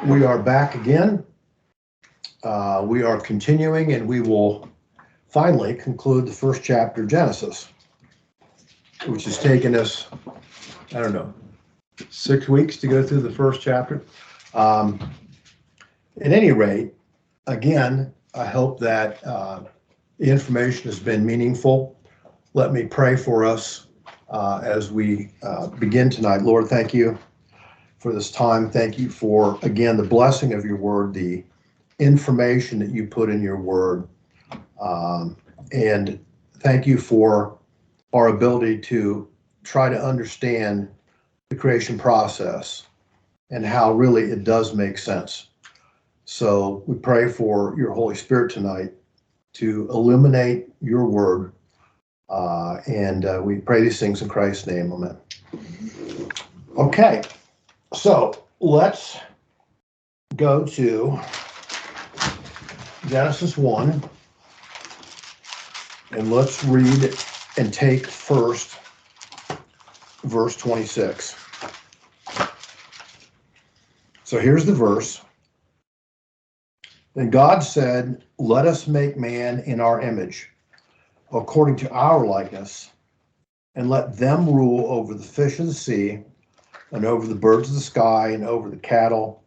We are back again. We are continuing, and we will finally conclude the first chapter of Genesis, which has taken us, I don't know, 6 weeks to go through the first chapter. At any rate, again, I hope that the information has been meaningful. Let me pray for us as we begin tonight. Lord, thank you for this time. Thank you for, again, the blessing of your word, the information that you put in your word. And thank you for our ability to try to understand the creation process and how really it does make sense. So we pray for your Holy Spirit tonight to illuminate your word. And we pray these things in Christ's name. Amen. Okay. So let's go to Genesis 1, and let's read and take first verse 26. So here's the verse. Then God said, "Let us make man in our image, according to our likeness, and let them rule over the fish of the sea, and over the birds of the sky, and over the cattle,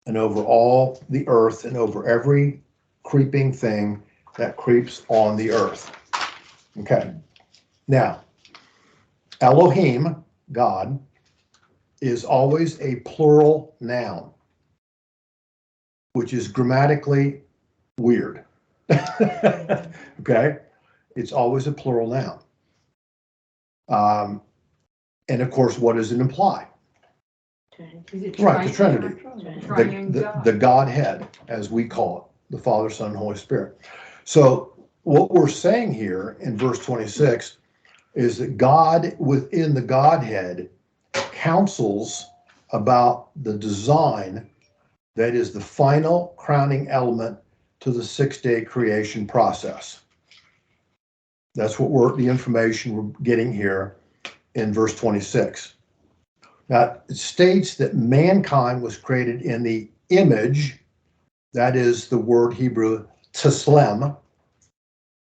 and over all the earth, and over every creeping thing that creeps on the earth." Okay. Now, Elohim, God, is always a plural noun, which is grammatically weird. Okay? It's always a plural noun. And of course, what does it imply? Right, the Trinity, the Godhead, as we call it, the Father, Son, and Holy Spirit. So what we're saying here in verse 26 is that God within the Godhead counsels about the design that is the final crowning element to the 6-day creation process. That's what the information we're getting here in verse 26. Now, it states that mankind was created in the image, that is the word Hebrew tselem,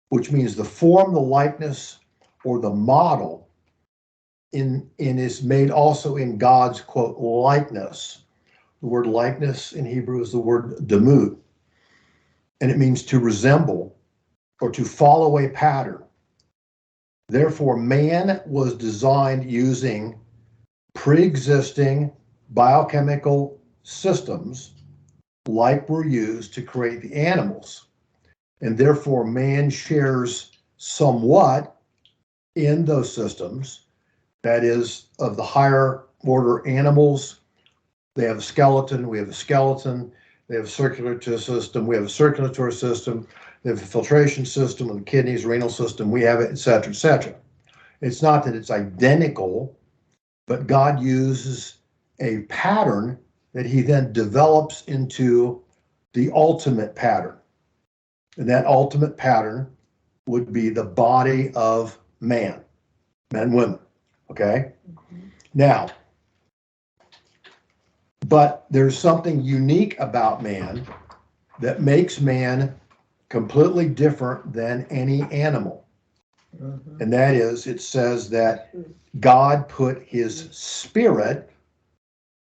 which means the form, the likeness, or the model, in is made also in God's, quote, likeness. The word likeness in Hebrew is the word demut, and it means to resemble or to follow a pattern. Therefore, man was designed using pre-existing biochemical systems like were used to create the animals. And therefore, man shares somewhat in those systems. That is, of the higher order animals, they have a skeleton, we have a skeleton, they have a circulatory system, we have a circulatory system, they have a filtration system of the kidneys, renal system, we have it, et cetera, et cetera. It's not that it's identical, but God uses a pattern that he then develops into the ultimate pattern. And that ultimate pattern would be the body of man, men and women, okay? Mm-hmm. Now, but there's something unique about man that makes man completely different than any animal. Mm-hmm. And that is, it says that God put his spirit,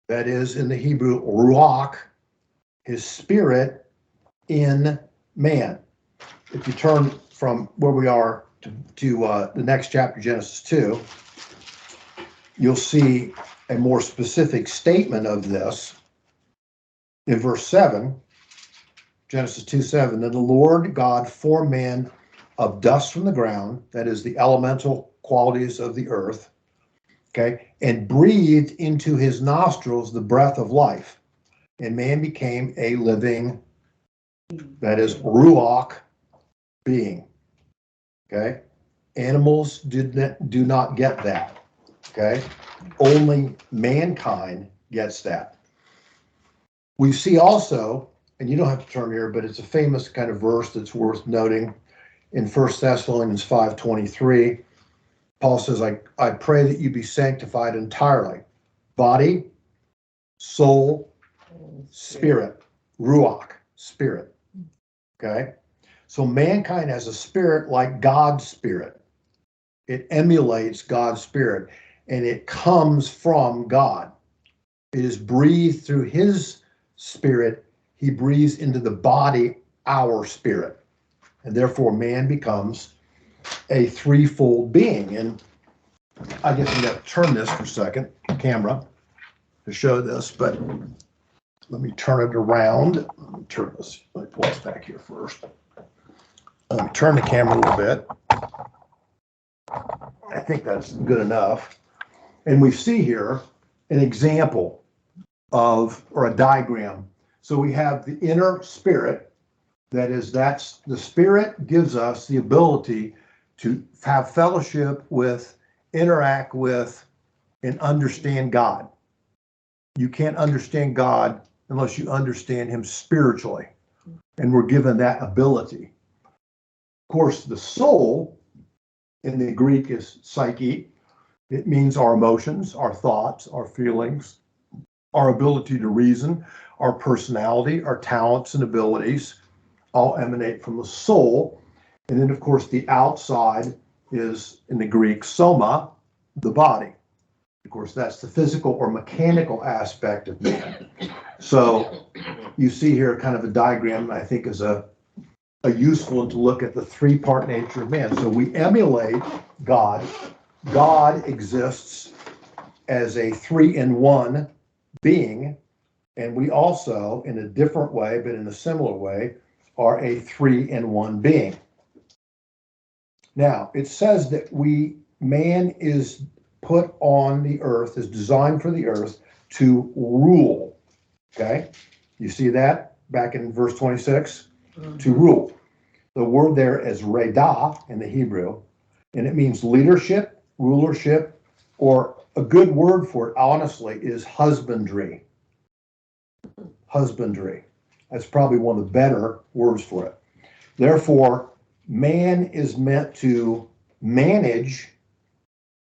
that is in the Hebrew, ruach, his spirit in man. If you turn from where we are to the next chapter, Genesis 2, you'll see a more specific statement of this in verse 7, Genesis 2:7. Then the Lord God formed man of dust from the ground, that is the elemental qualities of the earth, okay, and breathed into his nostrils the breath of life, and man became a living, that is ruach, being. Okay, animals do not get that. Okay, only mankind gets that. We see also, and you don't have to turn here, but it's a famous kind of verse that's worth noting in 1 Thessalonians 5:23. Paul says, I pray that you be sanctified entirely, body, soul, spirit. Ruach, spirit. Okay? So mankind has a spirit like God's spirit. It emulates God's spirit, and it comes from God. It is breathed through his spirit. He breathes into the body our spirit. And therefore man becomes a threefold being. And I guess I'm going to turn this for a second, camera, to show this, but let me turn it around. Let me turn this, let me pull this back here first. Turn the camera a little bit. I think that's good enough. And we see here an example of, or a diagram. So we have the inner spirit. That's the spirit gives us the ability to have fellowship with, interact with, and understand God. You can't understand God unless you understand him spiritually. And we're given that ability. Of course, the soul in the Greek is psyche. It means our emotions, our thoughts, our feelings, our ability to reason, our personality, our talents and abilities all emanate from the soul. And then, of course, the outside is, in the Greek, soma, the body. Of course, that's the physical or mechanical aspect of man. So you see here kind of a diagram, I think is a useful one to look at the three-part nature of man. So we emulate God. God exists as a three-in-one being, and we also, in a different way, but in a similar way, are a three-in-one being. Now, it says that man is put on the earth, is designed for the earth to rule. Okay? You see that back in verse 26? To rule. The word there is redah in the Hebrew, and it means leadership, rulership, or a good word for it, honestly, is husbandry. Husbandry. That's probably one of the better words for it. Therefore, man is meant to manage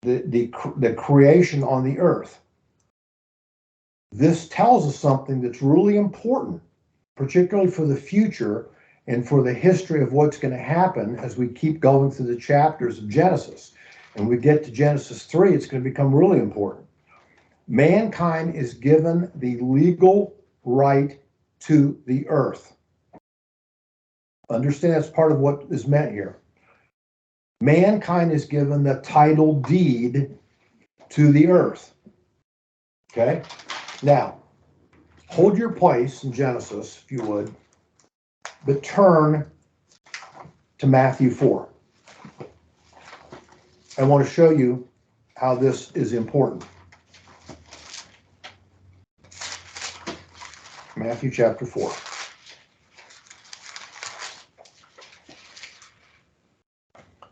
the creation on the earth. This tells us something that's really important, particularly for the future and for the history of what's going to happen as we keep going through the chapters of Genesis. And we get to Genesis 3, it's going to become really important. Mankind is given the legal right to the earth. Understand that's part of what is meant here. Mankind is given the title deed to the earth. Okay? Now, hold your place in Genesis, if you would, but turn to Matthew 4. I want to show you how this is important. Matthew chapter 4.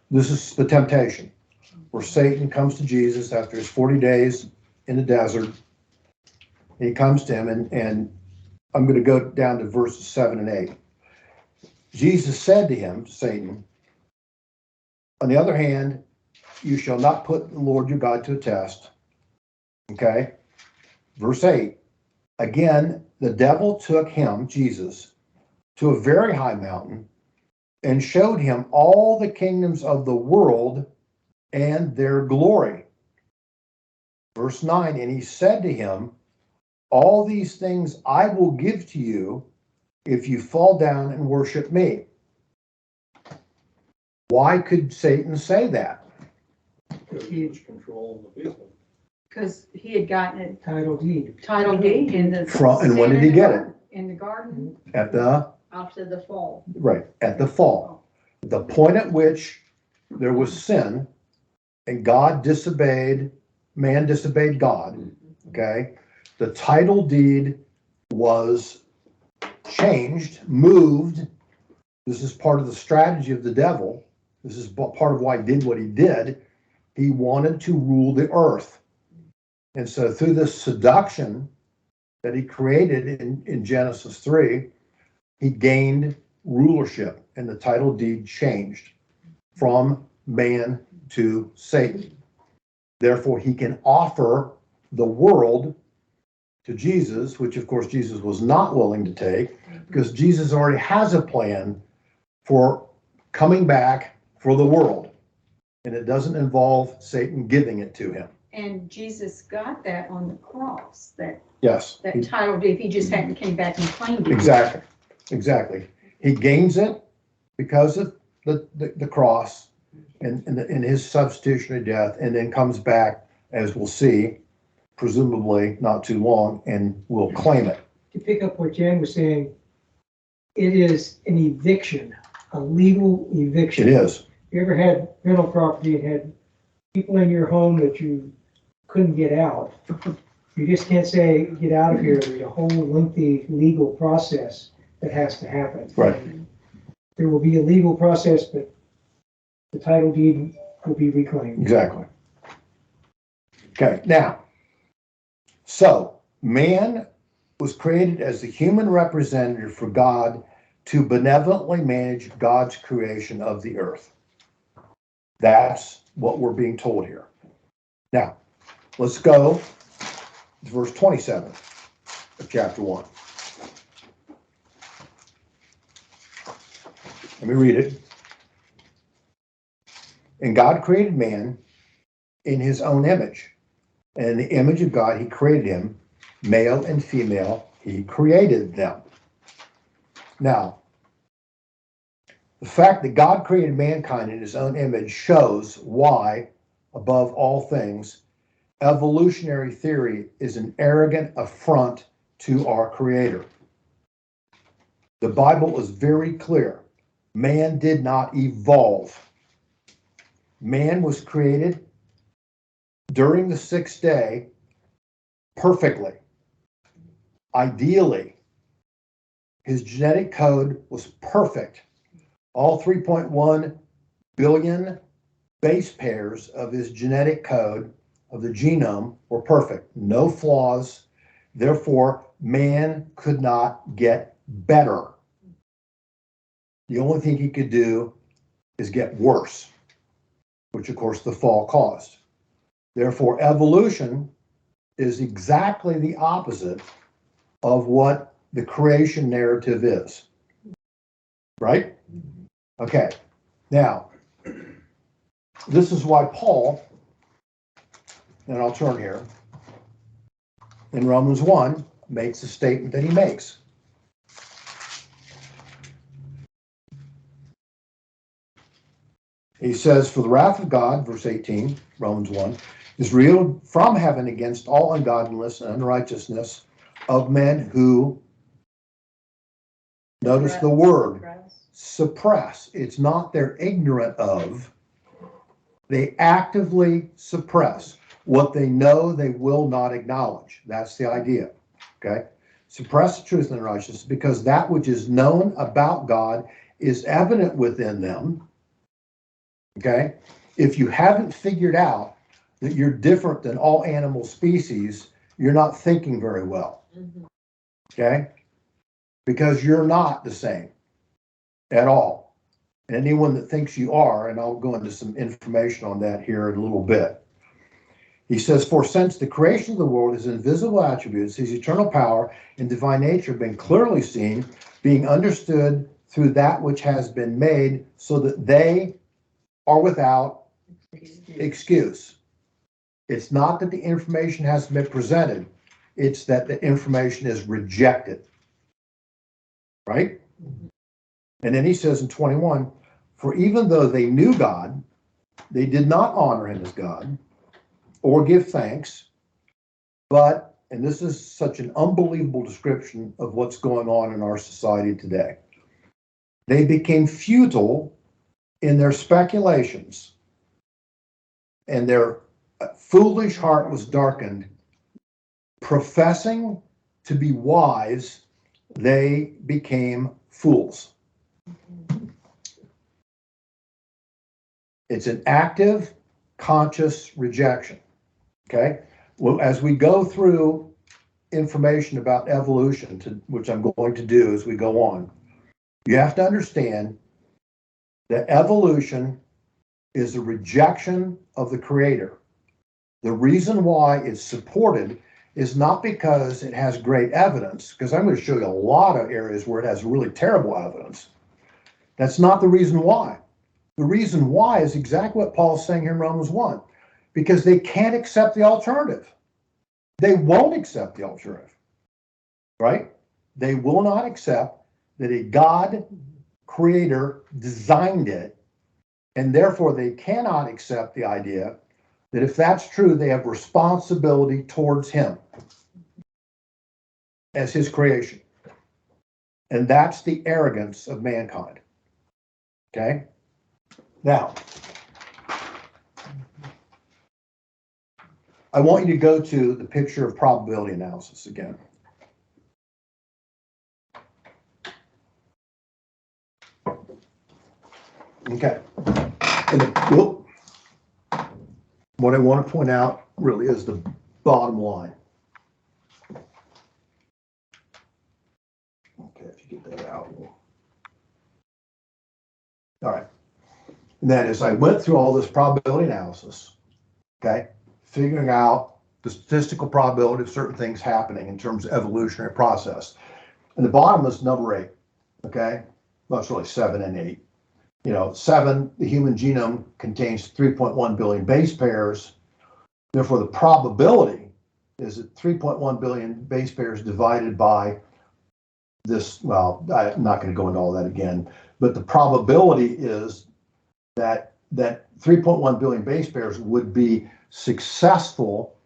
This is the temptation, where Satan comes to Jesus after his 40 days in the desert. He comes to him, and I'm going to go down to verses 7 and 8. Jesus said to him, Satan, on the other hand, you shall not put the Lord your God to a test. Okay? Verse 8. Again, the devil took him, Jesus, to a very high mountain and showed him all the kingdoms of the world and their glory. Verse 9. And he said to him, all these things I will give to you if you fall down and worship me. Why could Satan say that? Huge control of the people. Because he had gotten it Title deed. in the. And when did he get it? In the garden, At the, after the fall. right, at the fall. The point at which there was sin and man disobeyed God, okay? The title deed was changed, moved. This is part of the strategy of the devil. This is part of why he did what he did. He wanted to rule the earth. And so through this seduction that he created in Genesis 3, he gained rulership, and the title deed changed from man to Satan. Therefore, he can offer the world to Jesus, which of course Jesus was not willing to take, because Jesus already has a plan for coming back for the world. And it doesn't involve Satan giving it to him. And Jesus got that on the cross, Yes. that title, if he just hadn't came back and claimed it. Exactly. He gains it because of the cross and his substitutionary death, and then comes back, as we'll see, presumably not too long, and will claim it. To pick up what Jan was saying, it is an eviction, a legal eviction. It is. You ever had rental property and had people in your home that you couldn't get out? You just can't say, get out of here. There's a whole lengthy legal process that has to happen. Right. And there will be a legal process, but the title deed will be reclaimed. Exactly. Okay, now, so man was created as the human representative for God to benevolently manage God's creation of the earth. That's what we're being told here. Now, let's go to verse 27 of chapter 1. Let me read it. And God created man in his own image. And in the image of God, he created him, male and female, he created them. Now, the fact that God created mankind in his own image shows why, above all things, evolutionary theory is an arrogant affront to our Creator. The Bible is very clear. Man did not evolve. Man was created during the sixth day perfectly. Ideally, his genetic code was perfect. All 3.1 billion base pairs of his genetic code of the genome were perfect. No flaws. Therefore, man could not get better. The only thing he could do is get worse, which of course the fall caused. Therefore, evolution is exactly the opposite of what the creation narrative is. Right? Okay. Now, this is why Paul, and I'll turn here, in Romans 1, makes the statement that he makes. He says, for the wrath of God, verse 18, Romans 1, is revealed from heaven against all ungodliness and unrighteousness of men who, notice the word, suppress. It's not they're ignorant of, they actively suppress. What they know, they will not acknowledge. That's the idea, okay? Suppress the truth and righteousness, because that which is known about God is evident within them. Okay, if you haven't figured out that you're different than all animal species, you're not thinking very well. Okay, because you're not the same at all. And anyone that thinks you are, and I'll go into some information on that here in a little bit. He says, for since the creation of the world, his invisible attributes, his eternal power and divine nature have been clearly seen, being understood through that which has been made, so that they are without excuse. It's not that the information hasn't been presented, it's that the information is rejected. Right? And then he says in 21, for even though they knew God, they did not honor him as God or give thanks, but, and this is such an unbelievable description of what's going on in our society today, they became futile in their speculations, and their foolish heart was darkened. Professing to be wise, they became fools. It's an active, conscious rejection. Okay? Well, as we go through information about evolution, which I'm going to do as we go on, you have to understand that evolution is a rejection of the Creator. The reason why it's supported is not because it has great evidence, because I'm going to show you a lot of areas where it has really terrible evidence. That's not the reason why. The reason why is exactly what Paul's saying here in Romans 1, because they can't accept the alternative. They won't accept the alternative, right? They will not accept that a God creator designed it, and therefore they cannot accept the idea that if that's true, they have responsibility towards him as his creation. And that's the arrogance of mankind. Okay? Now, I want you to go to the picture of probability analysis again. Okay. And what I want to point out really is the bottom line. Okay, if you get that out. All right. And that is, I went through all this probability analysis, okay, figuring out the statistical probability of certain things happening in terms of evolutionary process. And the bottom is number 8, okay? Well, it's really 7 and 8. 7, the human genome contains 3.1 billion base pairs. Therefore, the probability is that 3.1 billion base pairs divided by this, well, I'm not going to go into all that again, but the probability is that 3.1 billion base pairs would be successful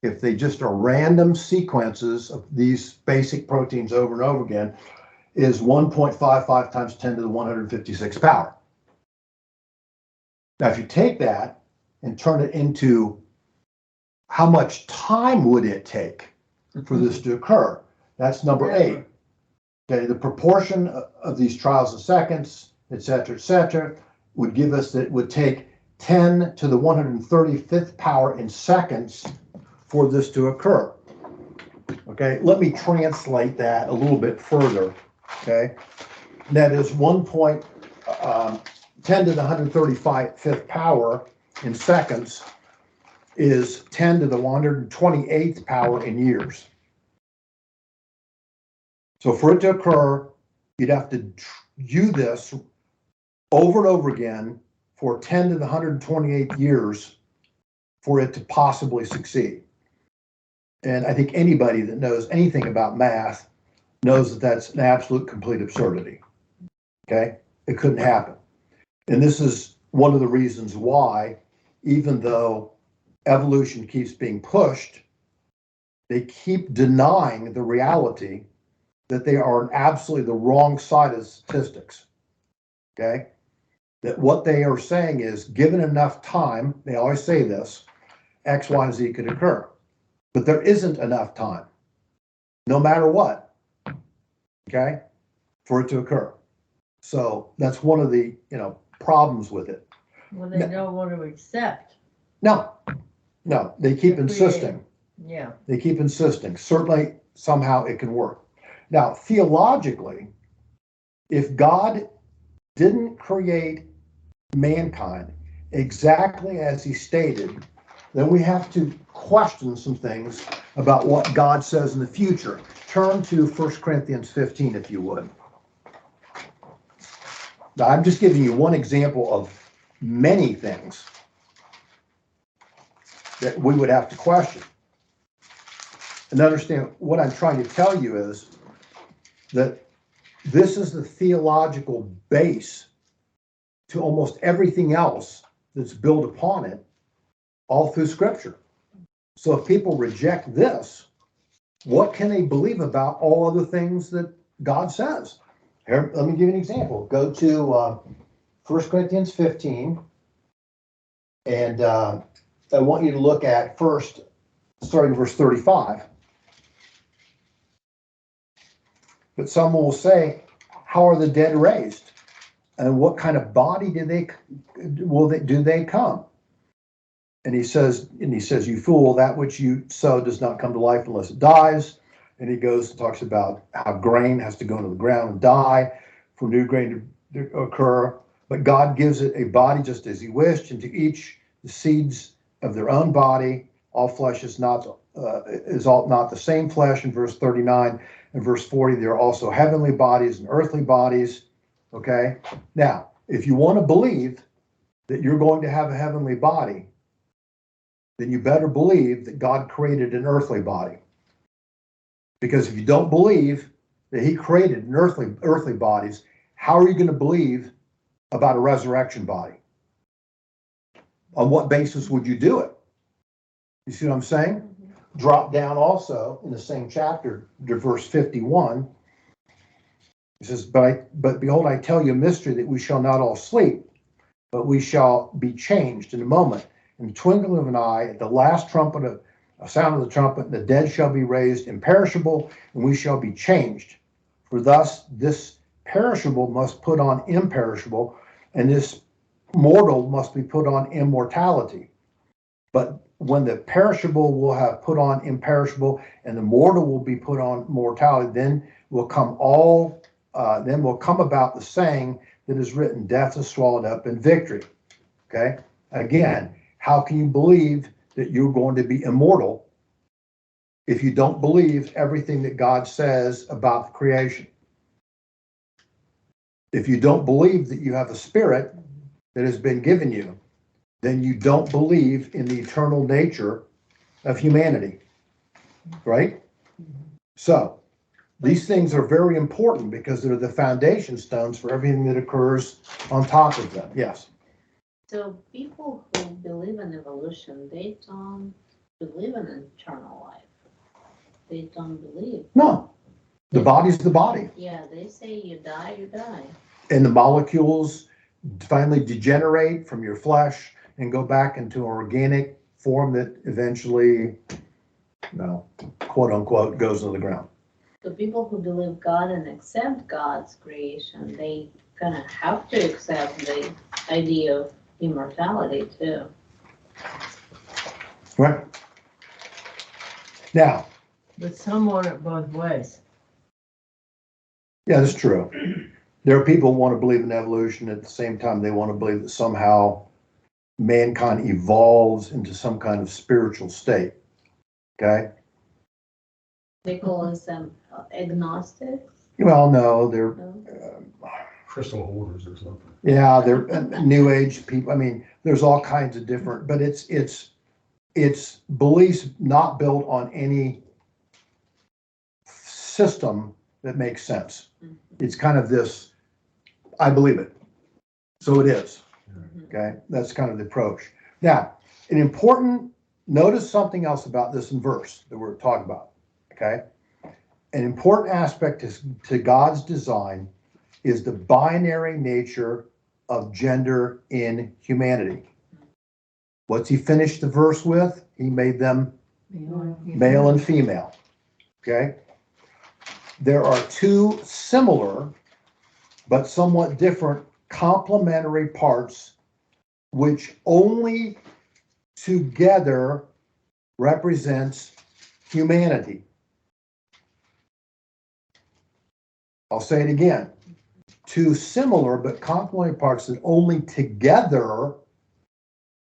if they just are random sequences of these basic proteins over and over again, is 1.55 times 10 to the 156 power. Now, if you take that and turn it into how much time would it take for this to occur, that's number 8. Okay, the proportion of these trials in seconds, et cetera, would give us that it would take 10 to the 135th power in seconds for this to occur. Okay, let me translate that a little bit further. Okay, that is 10 to the 135th power in seconds is 10 to the 128th power in years. So for it to occur, you'd have to do this over and over again for 10 to the 128th years for it to possibly succeed. And I think anybody that knows anything about math knows that that's an absolute complete absurdity. Okay? It couldn't happen. And this is one of the reasons why, even though evolution keeps being pushed, they keep denying the reality that they are on absolutely the wrong side of statistics. Okay? That what they are saying is, given enough time, they always say this, X, Y, and Z could occur. But there isn't enough time, no matter what, okay, for it to occur. So that's one of the, problems with it. Well, they don't want to accept. No, they keep insisting. Yeah. They keep insisting. Certainly, somehow it can work. Now, theologically, if God didn't create mankind exactly as he stated, then we have to question some things about what God says in the future. Turn to 1 Corinthians 15, if you would. Now, I'm just giving you one example of many things that we would have to question. And understand what I'm trying to tell you is that this is the theological base to almost everything else that's built upon it all through Scripture. So if people reject this, what can they believe about all other things that God says? Here, let me give you an example. Go to 1 Corinthians 15, and I want you to look at first, starting verse 35. But someone will say, how are the dead raised? And what kind of body do they come? And he says, you fool, that which you sow does not come to life unless it dies. And he goes and talks about how grain has to go into the ground and die for new grain to occur. But God gives it a body just as he wished, and to each the seeds of their own body, all flesh is not the same flesh in verse 39. In verse 40, there are also heavenly bodies and earthly bodies. Okay. Now, if you want to believe that you're going to have a heavenly body, then you better believe that God created an earthly body. Because if you don't believe that he created an earthly bodies, how are you going to believe about a resurrection body? On what basis would you do it? You see what I'm saying? Drop down also in the same chapter to verse 51. It says, but behold, I tell you a mystery, that we shall not all sleep, but we shall be changed in a moment, in the twinkling of an eye, at the last trumpet of a sound of the trumpet, the dead shall be raised imperishable, and we shall be changed. For thus this perishable must put on imperishable, and this mortal must be put on immortality. But when the perishable will have put on imperishable, and the mortal will be put on mortality, then will come about the saying that is written, death is swallowed up in victory. Okay? Again, how can you believe that you're going to be immortal if you don't believe everything that God says about the creation? If you don't believe that you have a spirit that has been given you, then you don't believe in the eternal nature of humanity, right? So these things are very important because they're the foundation stones for everything that occurs on top of them. Yes. So people who believe in evolution, they don't believe in eternal life. They don't believe. No, the body's the body. Yeah, they say you die, you die. And the molecules finally degenerate from your flesh and go back into an organic form that eventually, quote unquote, goes to the ground. So people who believe God and accept God's creation, they kind of have to accept the idea of immortality too. Right. Now. But some want it both ways. Yeah, that's true. There are people who want to believe in evolution. At the same time, they want to believe that somehow mankind evolves into some kind of spiritual state. Okay? They call us agnostics? Well, no, they're... crystal holders or something. Yeah, they're new age people. I mean, there's all kinds of different, but it's beliefs not built on any system that makes sense. It's kind of this, I believe it, so it is. Okay, that's kind of the approach. Now, notice something else about this in verse that we're talking about. Okay, an important aspect to God's design is the binary nature of gender in humanity. What's he finished the verse with? He made them male and female. Okay? There are two similar but somewhat different complementary parts which only together represents humanity. I'll say it again. Two similar but complementary parts that only together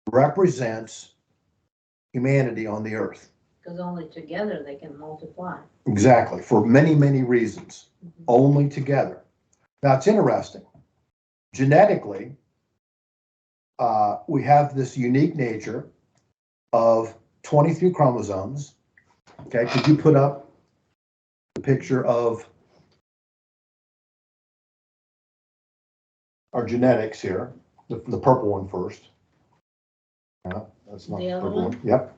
represents humanity on the earth. Because only together they can multiply. Exactly, for many, many reasons. Only together. Now it's interesting. Genetically, we have this unique nature of 23 chromosomes. Okay, could you put up the picture of our genetics here, the purple one first. Yeah, that's not the purple one. Yep,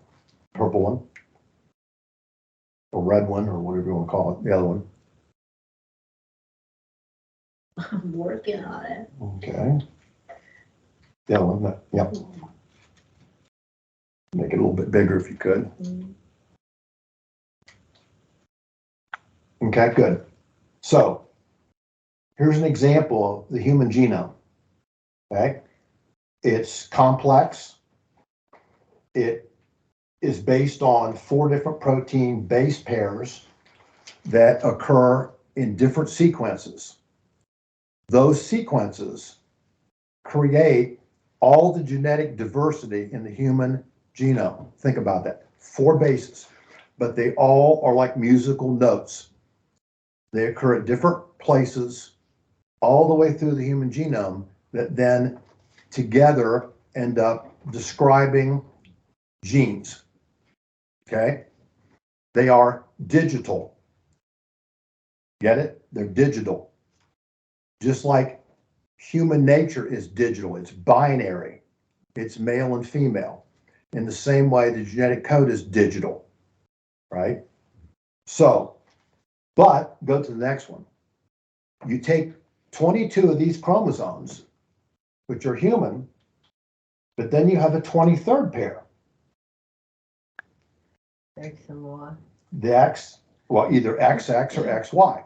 purple one. Or red one, or whatever you want to call it, the other one. I'm working on it. Okay. The other one, yep. Make it a little bit bigger if you could. Okay, good. So, here's an example of the human genome. Okay, it's complex. It is based on 4 different protein base pairs that occur in different sequences. Those sequences create all the genetic diversity in the human genome. Think about that. 4 bases, but they all are like musical notes. They occur at different places all the way through the human genome that then together end up describing genes. Okay? They are digital. Get it? They're digital. Just like human nature is digital, it's binary. It's male and female. In the same way, the genetic code is digital, right? So, but go to the next one. You take 22 of these chromosomes, which are human, but then you have a 23rd pair. X and Y. The X, well, either XX or XY.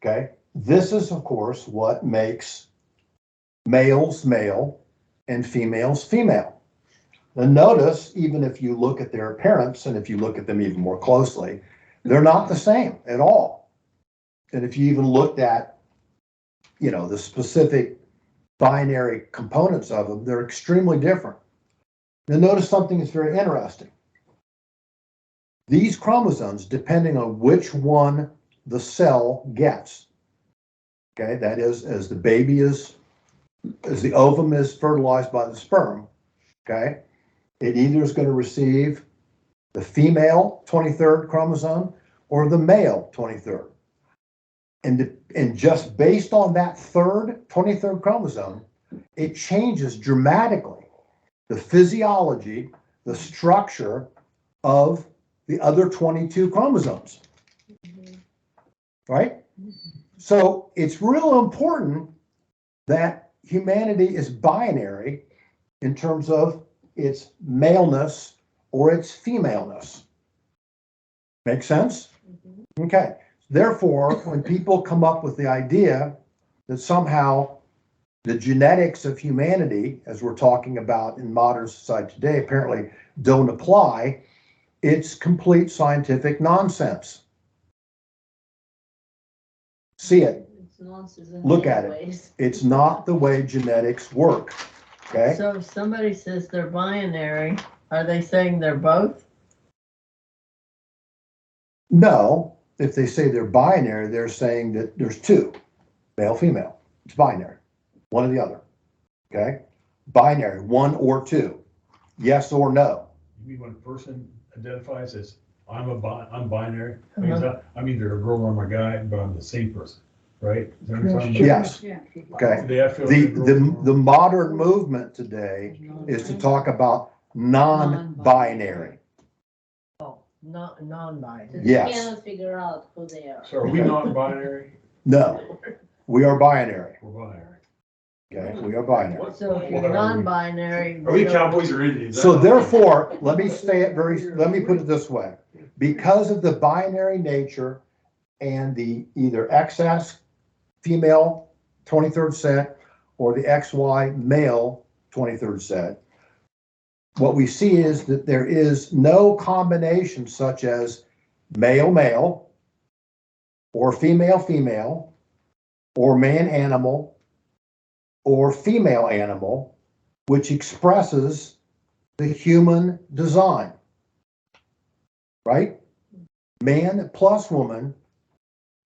Okay? This is, of course, what makes males male and females female. Now notice, even if you look at their appearance, and if you look at them even more closely, they're not the same at all. And if you even looked at, the specific binary components of them, they're extremely different. Now notice something that's very interesting. These chromosomes, depending on which one the cell gets, okay, that is, as the ovum is fertilized by the sperm, okay, it either is going to receive the female 23rd chromosome or the male 23rd. And just based on that 23rd chromosome, it changes dramatically the physiology, the structure of the other 22 chromosomes. Right? So it's real important that humanity is binary in terms of its maleness or its femaleness. Make sense? Okay. Therefore, when people come up with the idea that somehow the genetics of humanity, as we're talking about in modern society today, apparently don't apply, it's complete scientific nonsense. See it. It's nonsense in Look many at it. ways. It's not the way genetics work. Okay? So if somebody says they're binary, are they saying they're both? No. If they say they're binary, they're saying that there's 2, male, female. It's binary. One or the other. Okay? Binary, 1 or 2. Yes or no. You mean when a person identifies as, I'm binary, means I'm either a girl or I'm a guy, but I'm the same person, right? Is that what you're talking about? Yes. Yeah. Okay. They have to be a girl or- The modern movement today is to talk about non-binary. Oh, not non-binary. They Yes. cannot figure out who they are. So are we non-binary? No, we are binary. We're binary. Okay, we are binary. So if you're non-binary. Are we cowboys or Indians? So therefore, let me put it this way. Because of the binary nature and the either XS female 23rd set or the XY male 23rd set, what we see is that there is no combination such as male-male or female-female or man-animal or female animal, which expresses the human design, right? Man plus woman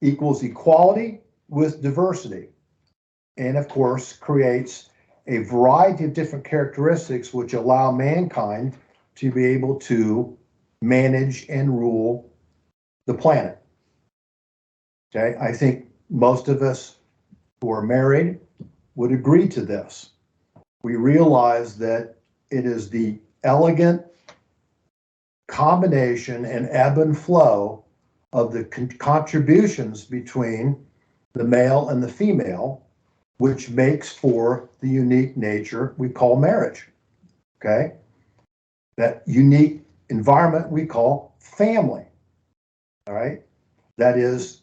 equals equality with diversity, and of course creates a variety of different characteristics which allow mankind to be able to manage and rule the planet. Okay, I think most of us who are married would agree to this. We realize that it is the elegant combination and ebb and flow of the contributions between the male and the female, which makes for the unique nature we call marriage. Okay? That unique environment we call family. All right? That is,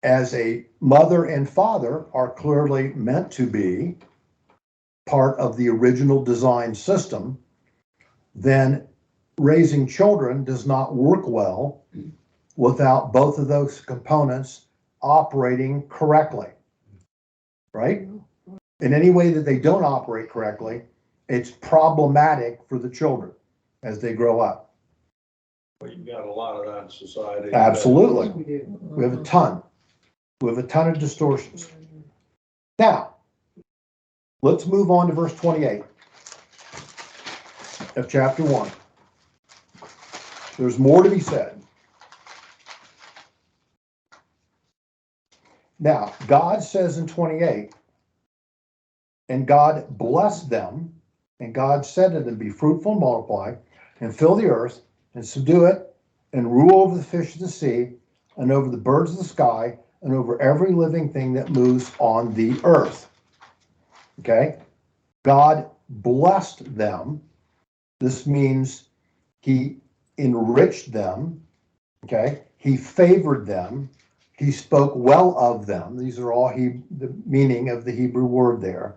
as a mother and father are clearly meant to be part of the original design system, then raising children does not work well without both of those components operating correctly, right? In any way that they don't operate correctly, it's problematic for the children as they grow up. Well, you've got a lot of that in society. Absolutely. Yes, we do. We have a ton. We have a ton of distortions. Now, let's move on to verse 28 of chapter 1. There's more to be said. Now, God says in 28, and God blessed them, and God said to them, be fruitful and multiply, and fill the earth, and subdue it, and rule over the fish of the sea, and over the birds of the sky, and over every living thing that moves on the earth. Okay? God blessed them. This means he enriched them. Okay? He favored them. He spoke well of them. These are all the meaning of the Hebrew word there.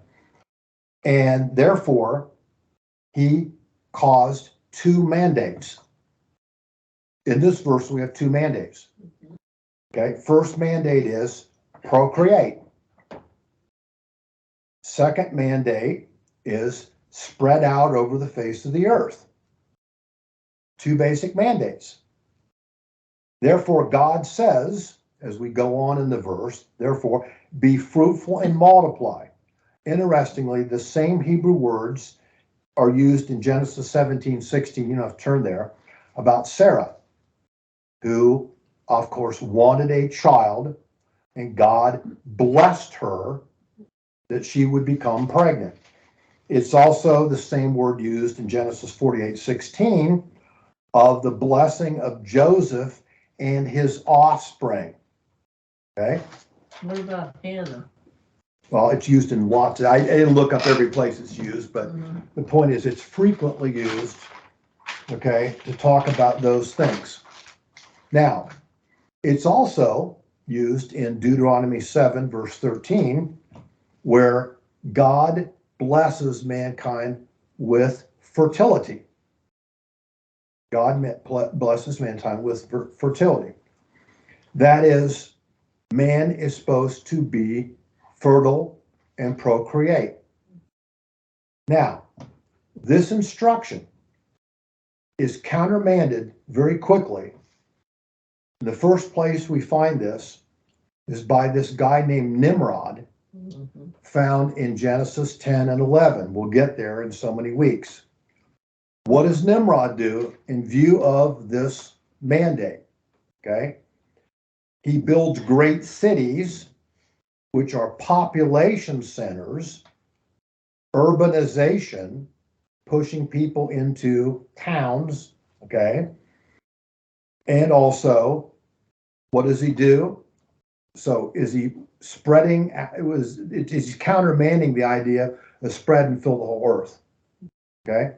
And therefore, he caused two mandates. In this verse, we have two mandates. Okay, first mandate is procreate. Second mandate is spread out over the face of the earth. Two basic mandates. Therefore, God says, as we go on in the verse, therefore, be fruitful and multiply. Interestingly, the same Hebrew words are used in Genesis 17:16, you don't have to turn there, about Sarah, who, of course, wanted a child, and God blessed her that she would become pregnant. It's also the same word used in Genesis 48:16 of the blessing of Joseph and his offspring. Okay? What about Hannah? Well, it's used in lots. I didn't look up every place it's used, but the point is it's frequently used, okay, to talk about those things. Now, it's also used in Deuteronomy 7, verse 13, where God blesses mankind with fertility. God blesses mankind with fertility. That is, man is supposed to be fertile and procreate. Now, this instruction is countermanded very quickly. The first place we find this is by this guy named Nimrod, found in Genesis 10 and 11. We'll get there in so many weeks. What does Nimrod do in view of this mandate? Okay. He builds great cities, which are population centers, urbanization, pushing people into towns. Okay. And also, what does he do? So is he spreading? It's countermanding the idea of spread and fill the whole earth. Okay.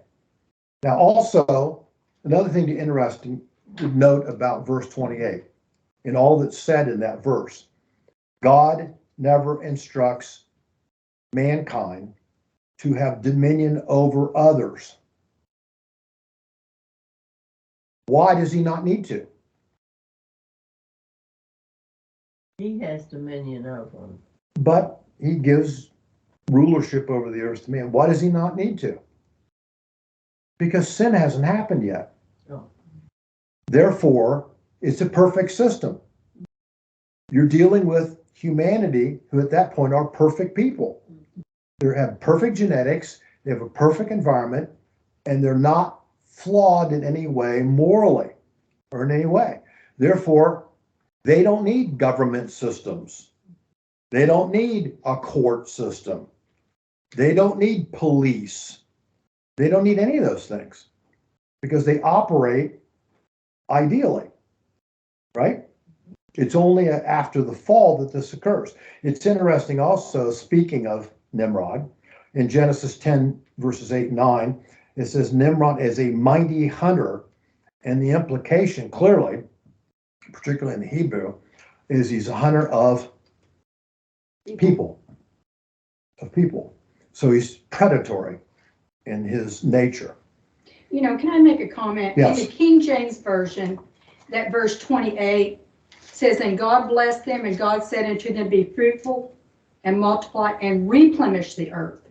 Now, also, another thing to note about verse 28, and all that's said in that verse, God never instructs mankind to have dominion over others. Why does he not need to? He has dominion over them. But he gives rulership over the earth to man. Why does he not need to? Because sin hasn't happened yet. Oh. Therefore, it's a perfect system. You're dealing with humanity who at that point are perfect people. They have perfect genetics, they have a perfect environment, and they're not flawed in any way morally or in any way. Therefore, they don't need government systems. They don't need a court system. They don't need police. They don't need any of those things because they operate ideally, right? It's only after the fall that this occurs. It's interesting also, speaking of Nimrod, in Genesis 10, verses 8 and 9, it says Nimrod is a mighty hunter. And the implication clearly, particularly in the Hebrew, is he's a hunter of people. So he's predatory in his nature. You know, can I make a comment? Yes. In the King James Version, that verse 28 says, and God blessed them, and God said unto them, be fruitful and multiply and replenish the earth.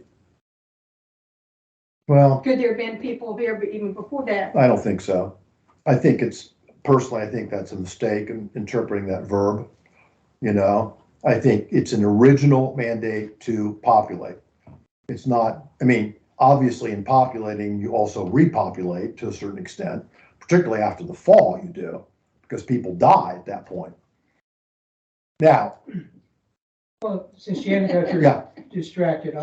Well, Could there have been people here, but even before that? I don't think so. I think it's personally, I think that's a mistake in interpreting that verb. You know, I think it's an original mandate to populate. It's not, I mean, obviously in populating, you also repopulate to a certain extent, particularly after the fall you do, because people die at that point. Now, Well, since Janet got yeah, distracted,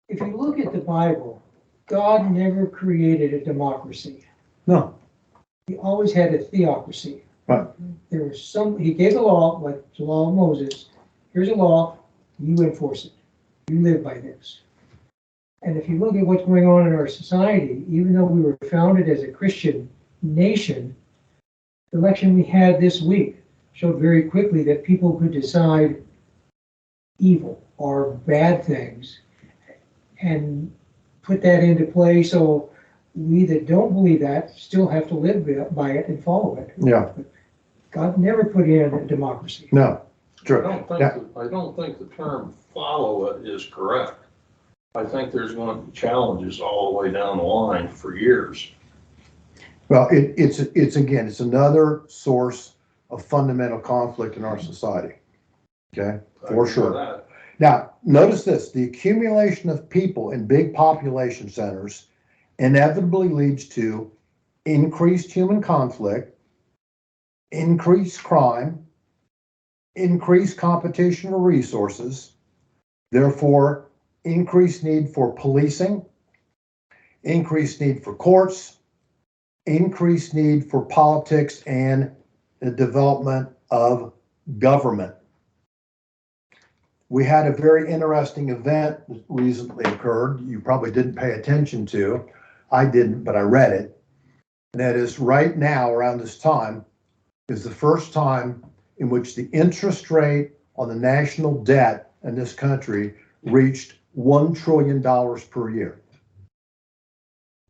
if you look at the Bible, God never created a democracy. no, He always had a theocracy. Right. There was he gave a law, like the law of Moses. Here's a law, you enforce it. You live by this. And if you look at what's going on in our society, even though we were founded as a Christian nation, the election we had this week showed very quickly that people could decide evil or bad things and put that into play. So we that don't believe that still have to live by it and follow it. yeah, God never put in a democracy. no, I true. don't think the term follow it is correct. I think there's going to be challenges all the way down the line for years. Well, it's again, it's another source of fundamental conflict in our society. Okay, for sure. That. Now, notice this, the accumulation of people in big population centers inevitably leads to increased human conflict, increased crime, increased competition for resources, therefore increased need for policing, increased need for courts, increased need for politics, and the development of government. We had a very interesting event that recently occurred. You probably didn't pay attention to. I didn't, but I read it. And that is right now, around this time, is the first time in which the interest rate on the national debt in this country reached $1 trillion per year.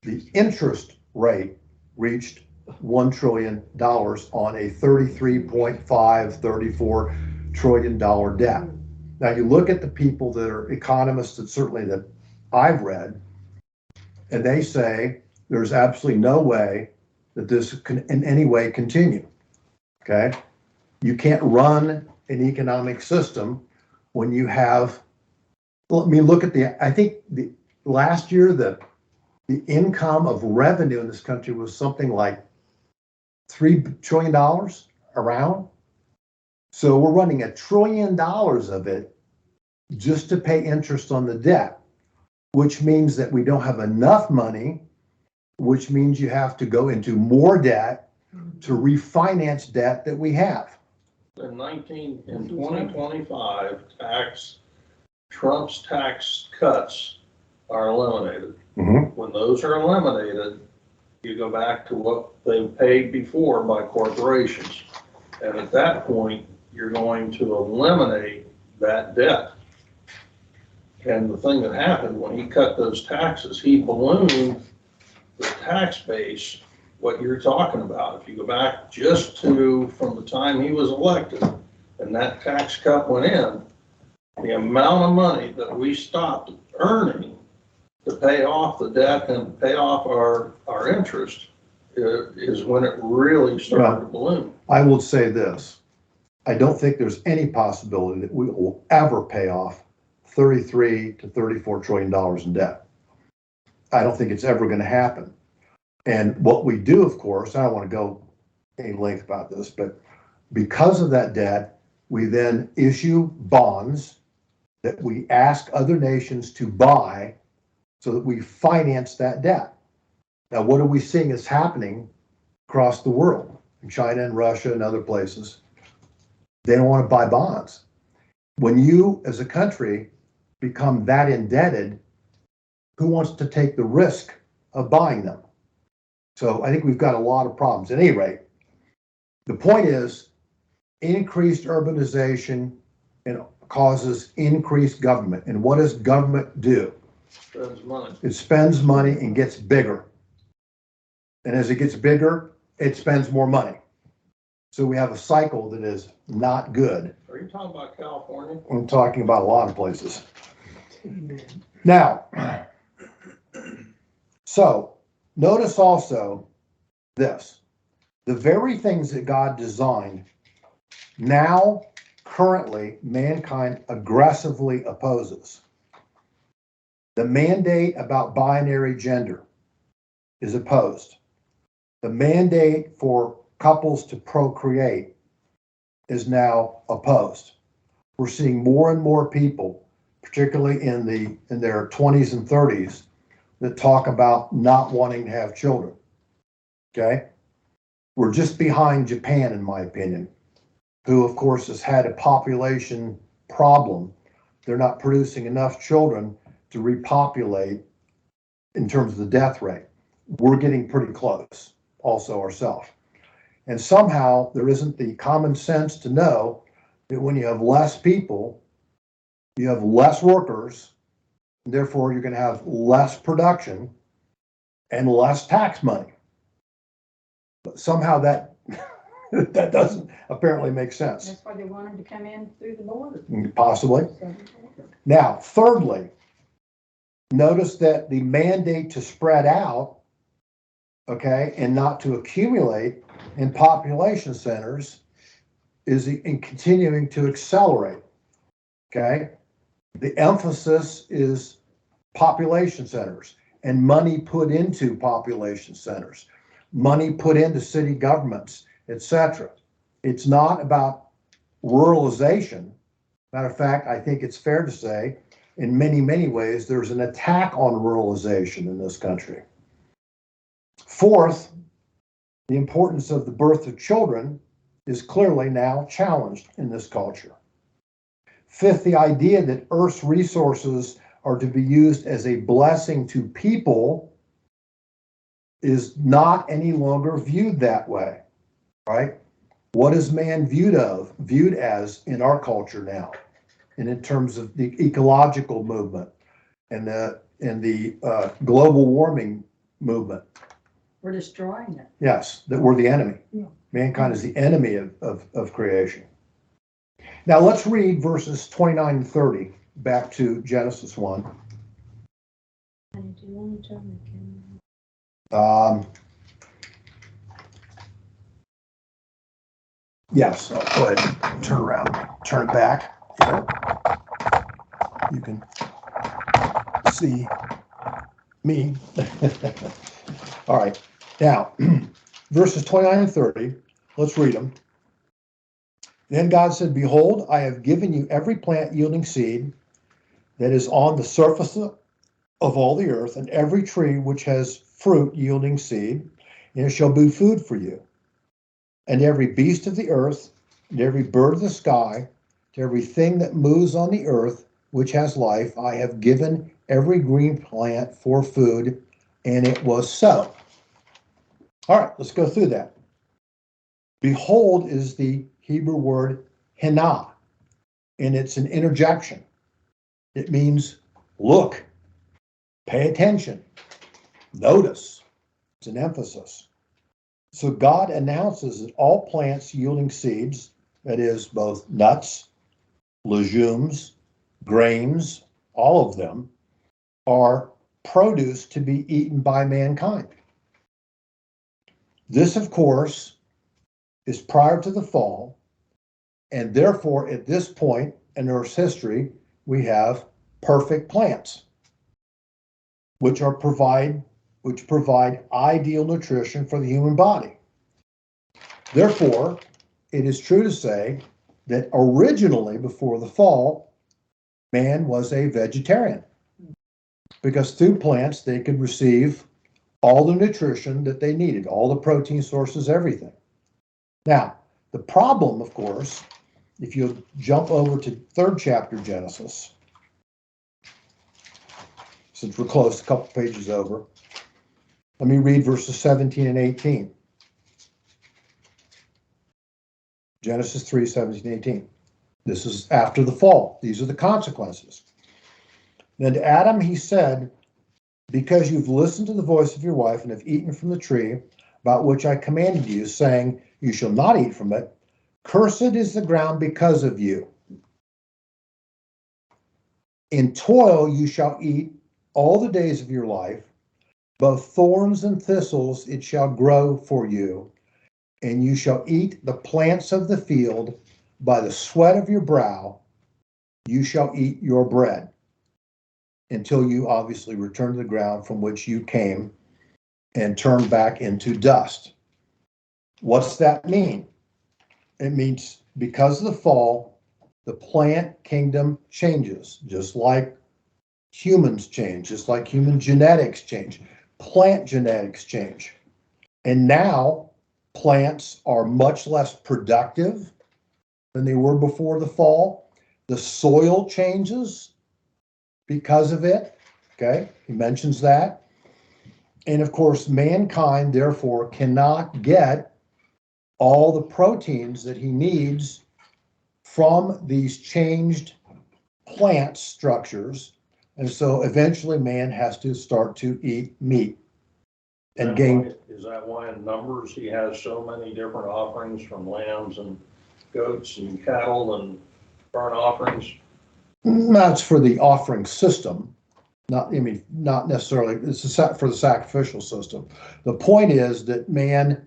The interest rate reached $1 trillion on a $34 trillion debt. Now you look at the people that are economists that certainly that I've read, and they say there's absolutely no way that this can in any way continue. Okay? You can't run an economic system when you have, I mean, look at I think the last year the income of revenue in this country was something like $3 trillion around. So we're running $1 trillion of it just to pay interest on the debt, which means that we don't have enough money, which means you have to go into more debt to refinance debt that we have. In 2025, Trump's tax cuts are eliminated. Mm-hmm. When those are eliminated, you go back to what they paid before by corporations. And at that point, you're going to eliminate that debt. And the thing that happened when he cut those taxes, he ballooned the tax base, what you're talking about. If you go back just to from the time he was elected and that tax cut went in, the amount of money that we stopped earning to pay off the debt and pay off our interest is when it really started to balloon. I will say this. I don't think there's any possibility that we will ever pay off $33 to $34 trillion in debt. I don't think it's ever going to happen. And what we do, of course, I don't want to go any length about this, but because of that debt, we then issue bonds that we ask other nations to buy so that we finance that debt. Now, what are we seeing is happening across the world, in China and Russia and other places? They don't want to buy bonds. When you, as a country, become that indebted, who wants to take the risk of buying them? So I think we've got a lot of problems. At any rate, the point is increased urbanization and causes increased government. And what does government do? Spends money. It spends money and gets bigger. And as it gets bigger, it spends more money. So we have a cycle that is not good. Are you talking about California? I'm talking about a lot of places. Now, so notice also this. The very things that God designed, now, currently, mankind aggressively opposes. The mandate about binary gender is opposed. The mandate for couples to procreate is now opposed. We're seeing more and more people, particularly in their 20s and 30s, that talk about not wanting to have children. Okay? We're just behind Japan, in my opinion, who, of course, has had a population problem. They're not producing enough children to repopulate in terms of the death rate. We're getting pretty close also ourselves. And somehow there isn't the common sense to know that when you have less people, you have less workers, and therefore you're going to have less production and less tax money. But somehow that that doesn't apparently make sense. That's why they want them to come in through the border. Possibly. Now, thirdly, notice that the mandate to spread out, okay, and not to accumulate in population centers is in continuing to accelerate, okay? The emphasis is population centers and money put into population centers, money put into city governments, etc. It's not about ruralization. Matter of fact, I think it's fair to say, in many, many ways, there's an attack on ruralization in this country. Fourth, the importance of the birth of children is clearly now challenged in this culture. Fifth, the idea that Earth's resources are to be used as a blessing to people is not any longer viewed that way, right? What is man viewed as in our culture now? And in terms of the ecological movement and the global warming movement. We're destroying it. Yes, that we're the enemy. Yeah. Mankind is the enemy of creation. Now let's read verses 29 and 30 back to Genesis 1. Do you want to turn the camera? Yes, I'll go ahead and turn around, turn it back. You can see me. All right, now, verses 29 and 30, let's read them. Then God said, behold, I have given you every plant yielding seed that is on the surface of all the earth, and every tree which has fruit yielding seed, and it shall be food for you. And every beast of the earth, and every bird of the sky, to everything that moves on the earth, which has life, I have given every green plant for food, and it was so. All right, let's go through that. Behold is the Hebrew word henah, and it's an interjection. It means look, pay attention, notice. It's an emphasis. So God announces that all plants yielding seeds, that is both nuts, legumes, grains, all of them, are produce to be eaten by mankind. This, of course, is prior to the fall, and therefore at this point in Earth's history, we have perfect plants, which provide ideal nutrition for the human body. Therefore, it is true to say that originally, before the fall, man was a vegetarian, because through plants they could receive all the nutrition that they needed, all the protein sources, everything. Now, the problem, of course, if you jump over to 3rd chapter Genesis, since we're close, a couple pages over, let me read verses 17 and 18. Genesis 3, 17, 18. This is after the fall. These are the consequences. Then to Adam he said, because you've listened to the voice of your wife and have eaten from the tree about which I commanded you, saying, you shall not eat from it, cursed is the ground because of you. In toil you shall eat all the days of your life, both thorns and thistles it shall grow for you, and you shall eat the plants of the field. By the sweat of your brow, you shall eat your bread, until you obviously return to the ground from which you came and turn back into dust. What's that mean? It means because of the fall, the plant kingdom changes, just like humans change, just like human genetics change, plant genetics change. And now plants are much less productive than they were before the fall. The soil changes because of it. Okay, he mentions that. And of course, mankind therefore cannot get all the proteins that he needs from these changed plant structures. And so eventually man has to start to eat meat and gain. Is that why in Numbers he has so many different offerings, from lambs and goats and cattle and burnt offerings? That's for the offering system. Not necessarily, it's for the sacrificial system. The point is that man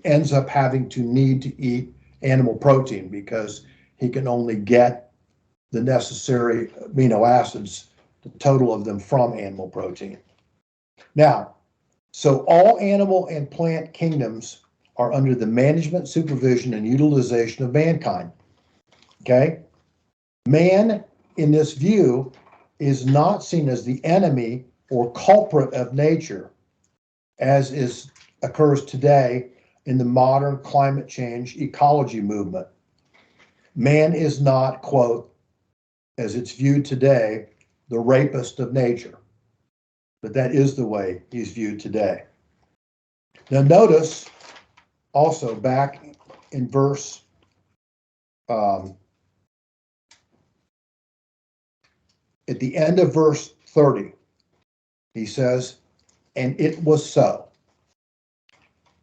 ends up having to need to eat animal protein because he can only get the necessary amino acids, the total of them, from animal protein. Now, so all animal and plant kingdoms are under the management, supervision, and utilization of mankind. Okay? Man, in this view, is not seen as the enemy or culprit of nature, as occurs today in the modern climate change ecology movement. Man is not, quote, as it's viewed today, the rapist of nature. But that is the way he's viewed today. Now notice also back in verse at the end of verse 30, he says, and it was so.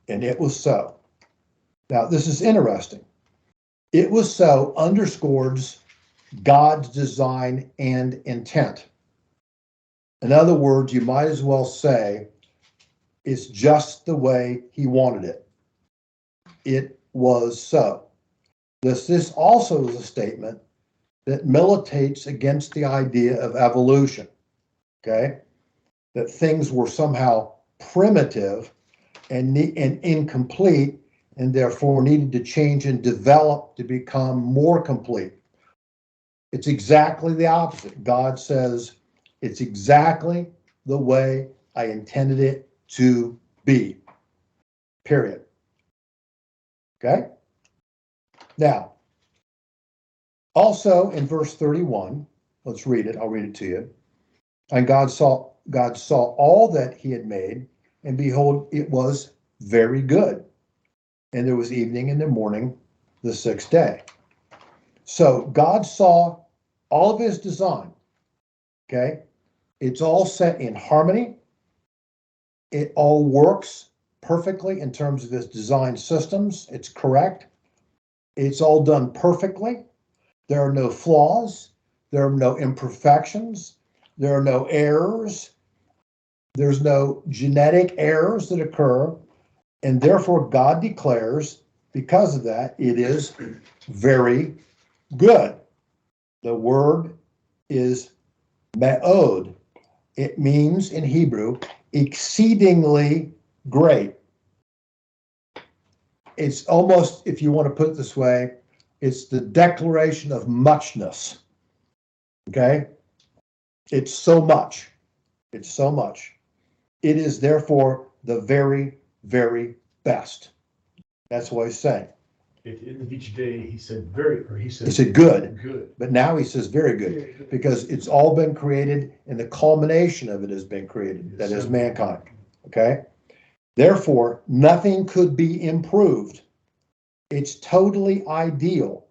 And it was so. Now this is interesting. It was so underscores God's design and intent. In other words, you might as well say it's just the way he wanted it. It was so. This also is a statement that militates against the idea of evolution, okay? That things were somehow primitive and incomplete and therefore needed to change and develop to become more complete. It's exactly the opposite. God says, it's exactly the way I intended it to be, period. Okay? Now, also in verse 31, let's read it. I'll read it to you. And God saw all that he had made, and behold, it was very good. And there was evening and the morning, the sixth day. So God saw all of his design. Okay? It's all set in harmony. It all works perfectly in terms of its design systems. It's correct. It's all done perfectly. There are no flaws. There are no imperfections. There are no errors. There's no genetic errors that occur. And therefore, God declares, because of that, it is very good. The word is me'od. It means in Hebrew, exceedingly great. It's almost, if you want to put it this way, it's the declaration of muchness. Okay? It's so much. It's so much. It is therefore the very, very best. That's what he's saying. At the end of each day, he said He said good. Good. But now he says very good, because it's all been created and the culmination of it has been created, that is mankind. Okay? Therefore, nothing could be improved. It's totally ideal.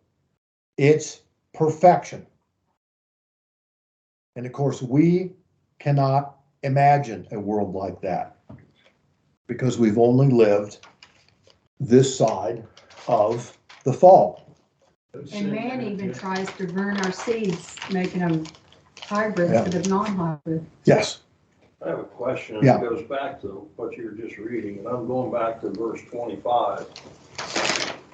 It's perfection. And of course, we cannot imagine a world like that because we've only lived this side of the fall. And man even tries to burn our seeds, making them hybrids Yeah. instead of non-hybrid. Yes. I have a question. Yeah. It goes back to what you were just reading, and I'm going back to verse 25.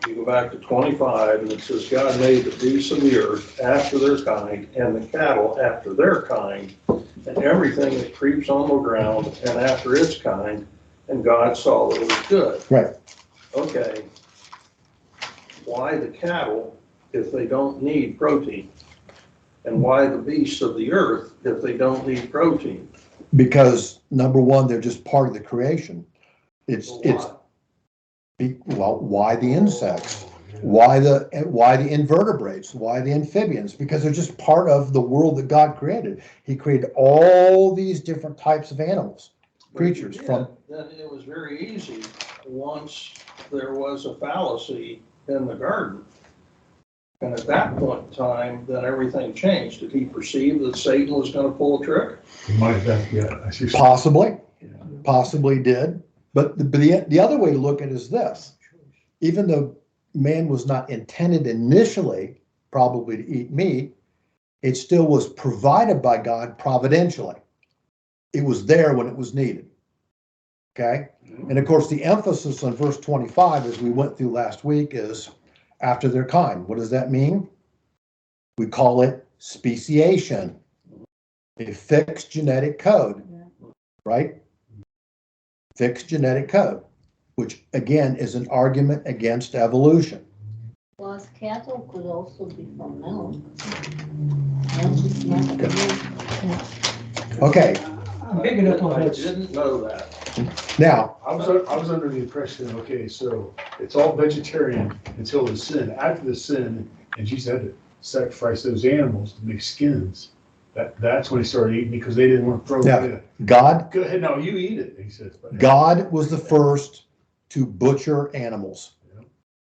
You go back to 25, and it says, God made the beasts of the earth after their kind, and the cattle after their kind, and everything that creeps on the ground, and after its kind, and God saw that it was good. Right. Okay. Why the cattle if they don't need protein? And why the beasts of the earth if they don't need protein? Because number one, they're just part of the creation. It's, well, why the insects? Why the invertebrates? Why the amphibians? Because they're just part of the world that God created. He created all these different types of animals, creatures from. Then it was very easy once there was a fallacy in the garden. And at that point in time, then everything changed. Did he perceive that Satan was going to pull a trick? He might have done, yeah, I see. Possibly did. But the other way to look at it is this. Even though man was not intended initially probably to eat meat, it still was provided by God providentially. It was there when it was needed. Okay? And of course, the emphasis on verse 25, as we went through last week, is after their kind. What does that mean? We call it speciation, a fixed genetic code, right? Fixed genetic code, which again is an argument against evolution. Plus, cattle could also be from milk. Milk is not milk. Okay, Big enough on I that. didn't know that. now, I was under the impression, okay, so it's all vegetarian until the sin. After the sin, and Jesus had to sacrifice those animals to make skins. That's when he started eating because they didn't want to throw Yeah. it. God Go ahead, no, you eat it, he says. But God was the first to butcher animals.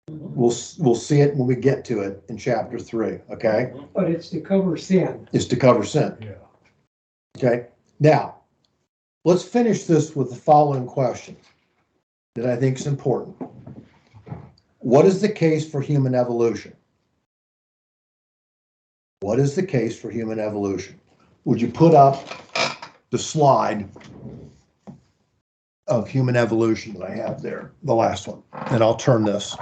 We'll see it when we get to it in chapter 3, okay? But it's to cover sin. It's to cover sin, Yeah. okay? Now, let's finish this with the following question that I think is important. What is the case for human evolution? What is the case for human evolution? Would you put up the slide of human evolution that I have there, the last one, and I'll turn this.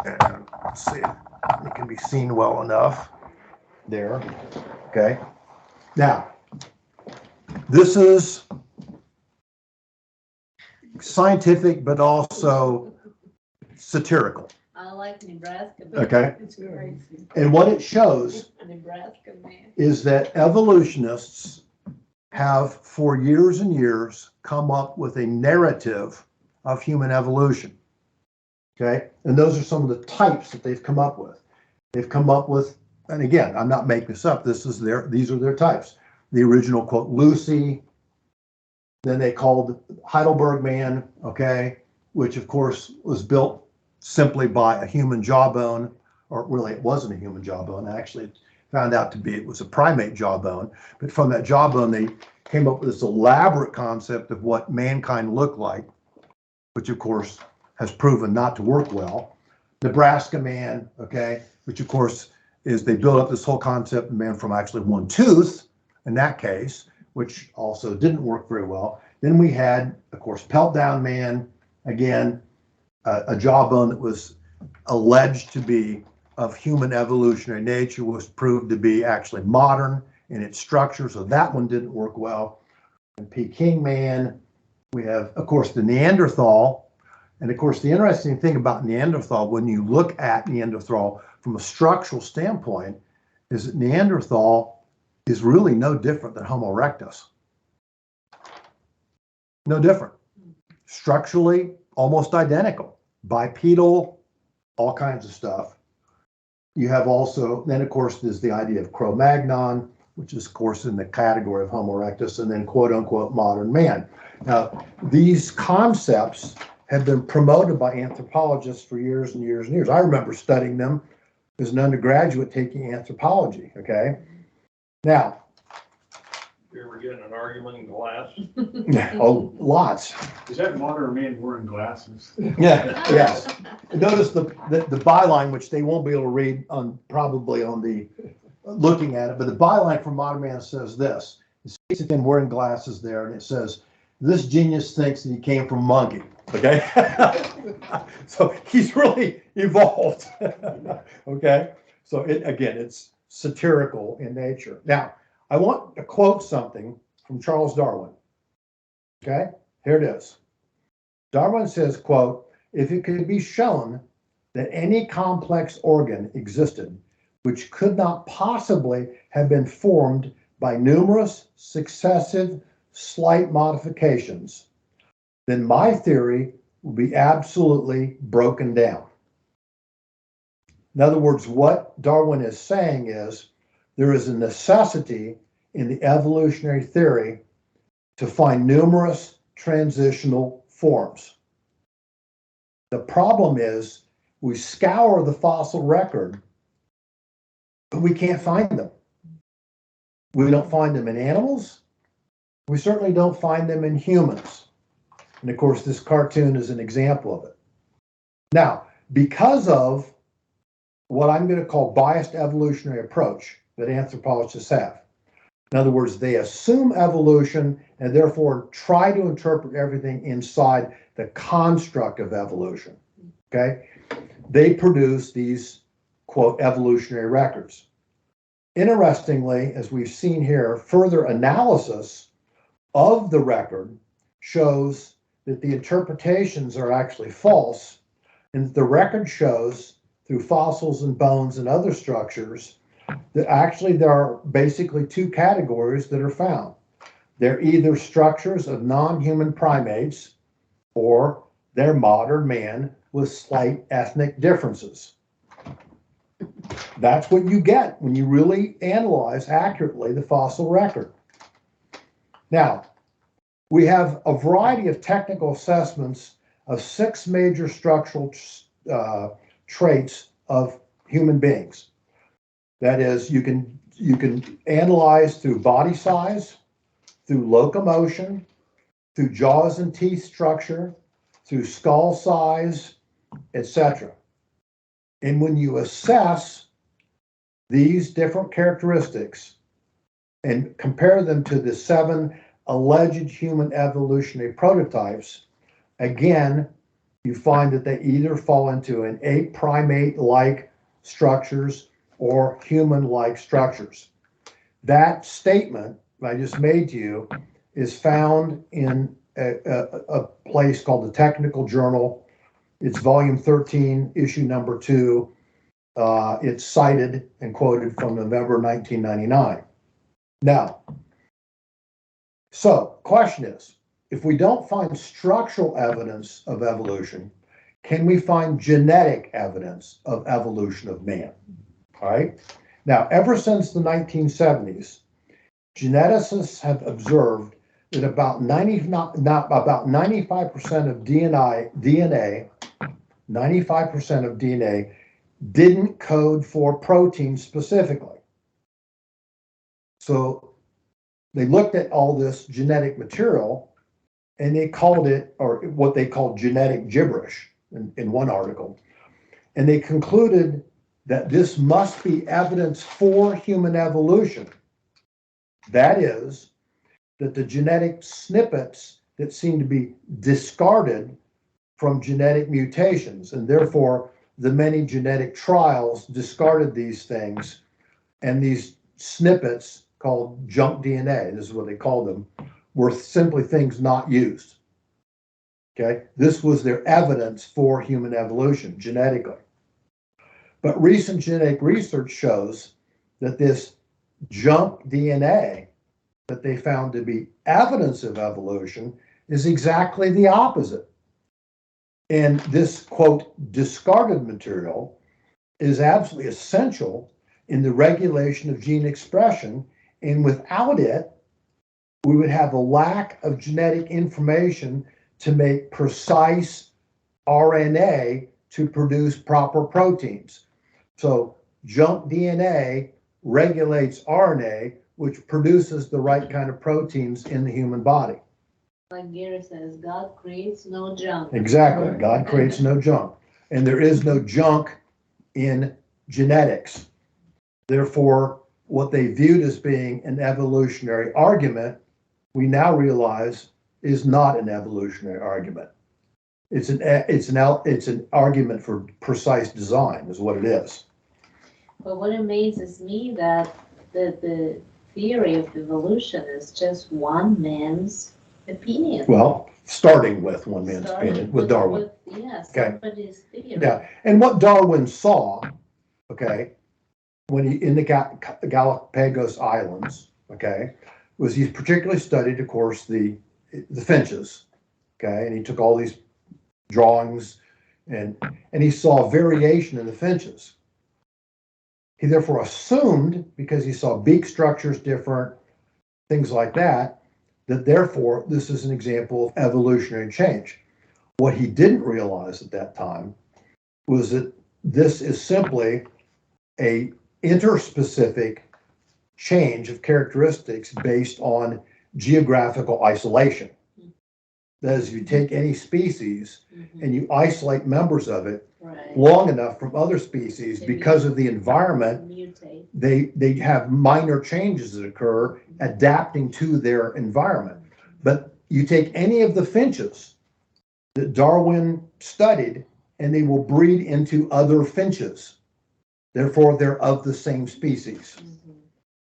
And let's see, it can be seen well enough there, okay? Now, this is scientific, but also satirical, I like Nebraska. okay? It's crazy. And what it shows Nebraska man. is that evolutionists have for years and years come up with a narrative of human evolution. Okay, and those are some of the types that they've come up with. They've come up with, and again, I'm not making this up, these are their types. The original quote, Lucy, then they called Heidelberg man, okay, which of course was built simply by a human jawbone, or really it wasn't a human jawbone, actually it found out to be, it was a primate jawbone, but from that jawbone they came up with this elaborate concept of what mankind looked like, which of course has proven not to work well. Nebraska man, okay, which of course is they built up this whole concept of man from actually one tooth in that case, which also didn't work very well. Then we had, of course, Piltdown man, again, a jawbone that was alleged to be of human evolutionary nature, was proved to be actually modern in its structure, so that one didn't work well. And Peking man, we have, of course, the Neanderthal. And of course, the interesting thing about Neanderthal, when you look at Neanderthal from a structural standpoint, is that Neanderthal is really no different than Homo erectus. No different. Structurally, almost identical. Bipedal, all kinds of stuff. You have also, then of course, there's the idea of Cro-Magnon, which is of course in the category of Homo erectus, and then quote unquote modern man. Now, these concepts have been promoted by anthropologists for years and years and years. I remember studying them as an undergraduate taking anthropology, okay? Now. You ever get in an argument in class? Oh, lots. Is that modern man wearing glasses? Yeah, yes. Notice the byline, which they won't be able to read on, probably on the looking at it, but the byline from Modern Man says this. It speaks of him wearing glasses there, and it says, "This genius thinks that he came from a monkey." Okay? So he's really evolved. Okay? So it's satirical in nature. Now, I want to quote something from Charles Darwin. Okay? Here it is. Darwin says, quote, "If it could be shown that any complex organ existed which could not possibly have been formed by numerous successive slight modifications, then my theory will be absolutely broken down." In other words, what Darwin is saying is there is a necessity in the evolutionary theory to find numerous transitional forms. The problem is we scour the fossil record, but we can't find them. We don't find them in animals. We certainly don't find them in humans. And of course, this cartoon is an example of it. Now, because of what I'm going to call biased evolutionary approach that anthropologists have, in other words, they assume evolution and therefore try to interpret everything inside the construct of evolution. Okay? They produce these, quote, evolutionary records. Interestingly, as we've seen here, further analysis of the record shows that the interpretations are actually false, and the record shows through fossils and bones and other structures that actually there are basically two categories that are found. They're either structures of non-human primates or they're modern man with slight ethnic differences. That's what you get when you really analyze accurately the fossil record. Now, we have a variety of technical assessments of 6 major structural traits of human beings. That is, you can analyze through body size, through locomotion, through jaws and teeth structure, through skull size, etc. And when you assess these different characteristics and compare them to the 7 alleged human evolutionary prototypes, again, you find that they either fall into an ape primate-like structures or human-like structures. That statement I just made to you is found in a place called the Technical Journal. It's volume 13, issue number 2. It's cited and quoted from November 1999. Now, so question is, if we don't find structural evidence of evolution, can we find genetic evidence of evolution of man? All right. Now, ever since the 1970s, geneticists have observed that about 95% of DNA, 95% of DNA didn't code for proteins specifically. So they looked at all this genetic material and they called it, or what they called genetic gibberish in one article. And they concluded that this must be evidence for human evolution. That is, that the genetic snippets that seem to be discarded from genetic mutations, and therefore the many genetic trials discarded these things, and these snippets called junk DNA, this is what they called them, were simply things not used. Okay, this was their evidence for human evolution genetically. But recent genetic research shows that this junk DNA that they found to be evidence of evolution is exactly the opposite. And this, quote, discarded material is absolutely essential in the regulation of gene expression, and without it, we would have a lack of genetic information to make precise RNA to produce proper proteins. So junk DNA regulates RNA, which produces the right kind of proteins in the human body. Like Gary says, God creates no junk. Exactly. God creates no junk. And there is no junk in genetics. Therefore, what they viewed as being an evolutionary argument, we now realize is not an evolutionary argument. It's an argument for precise design is what it is. But what amazes me that the theory of evolution is just one man's opinion. Well, starting with one man's Starting opinion, with Darwin. Yeah, Okay. somebody's theory. Yeah, and what Darwin saw, okay, when he in the Galapagos Islands, okay, was he particularly studied, of course, the finches, okay, and he took all these drawings and he saw variation in the finches. He therefore assumed, because he saw beak structures different, things like that, that therefore this is an example of evolutionary change. What he didn't realize at that time was that this is simply a interspecific change of characteristics based on geographical isolation. That is, if you take any species and you isolate members of it Right. long enough from other species, because of the environment, Mutate. they have minor changes that occur adapting to their environment. But you take any of the finches that Darwin studied and they will breed into other finches. Therefore, they're of the same species.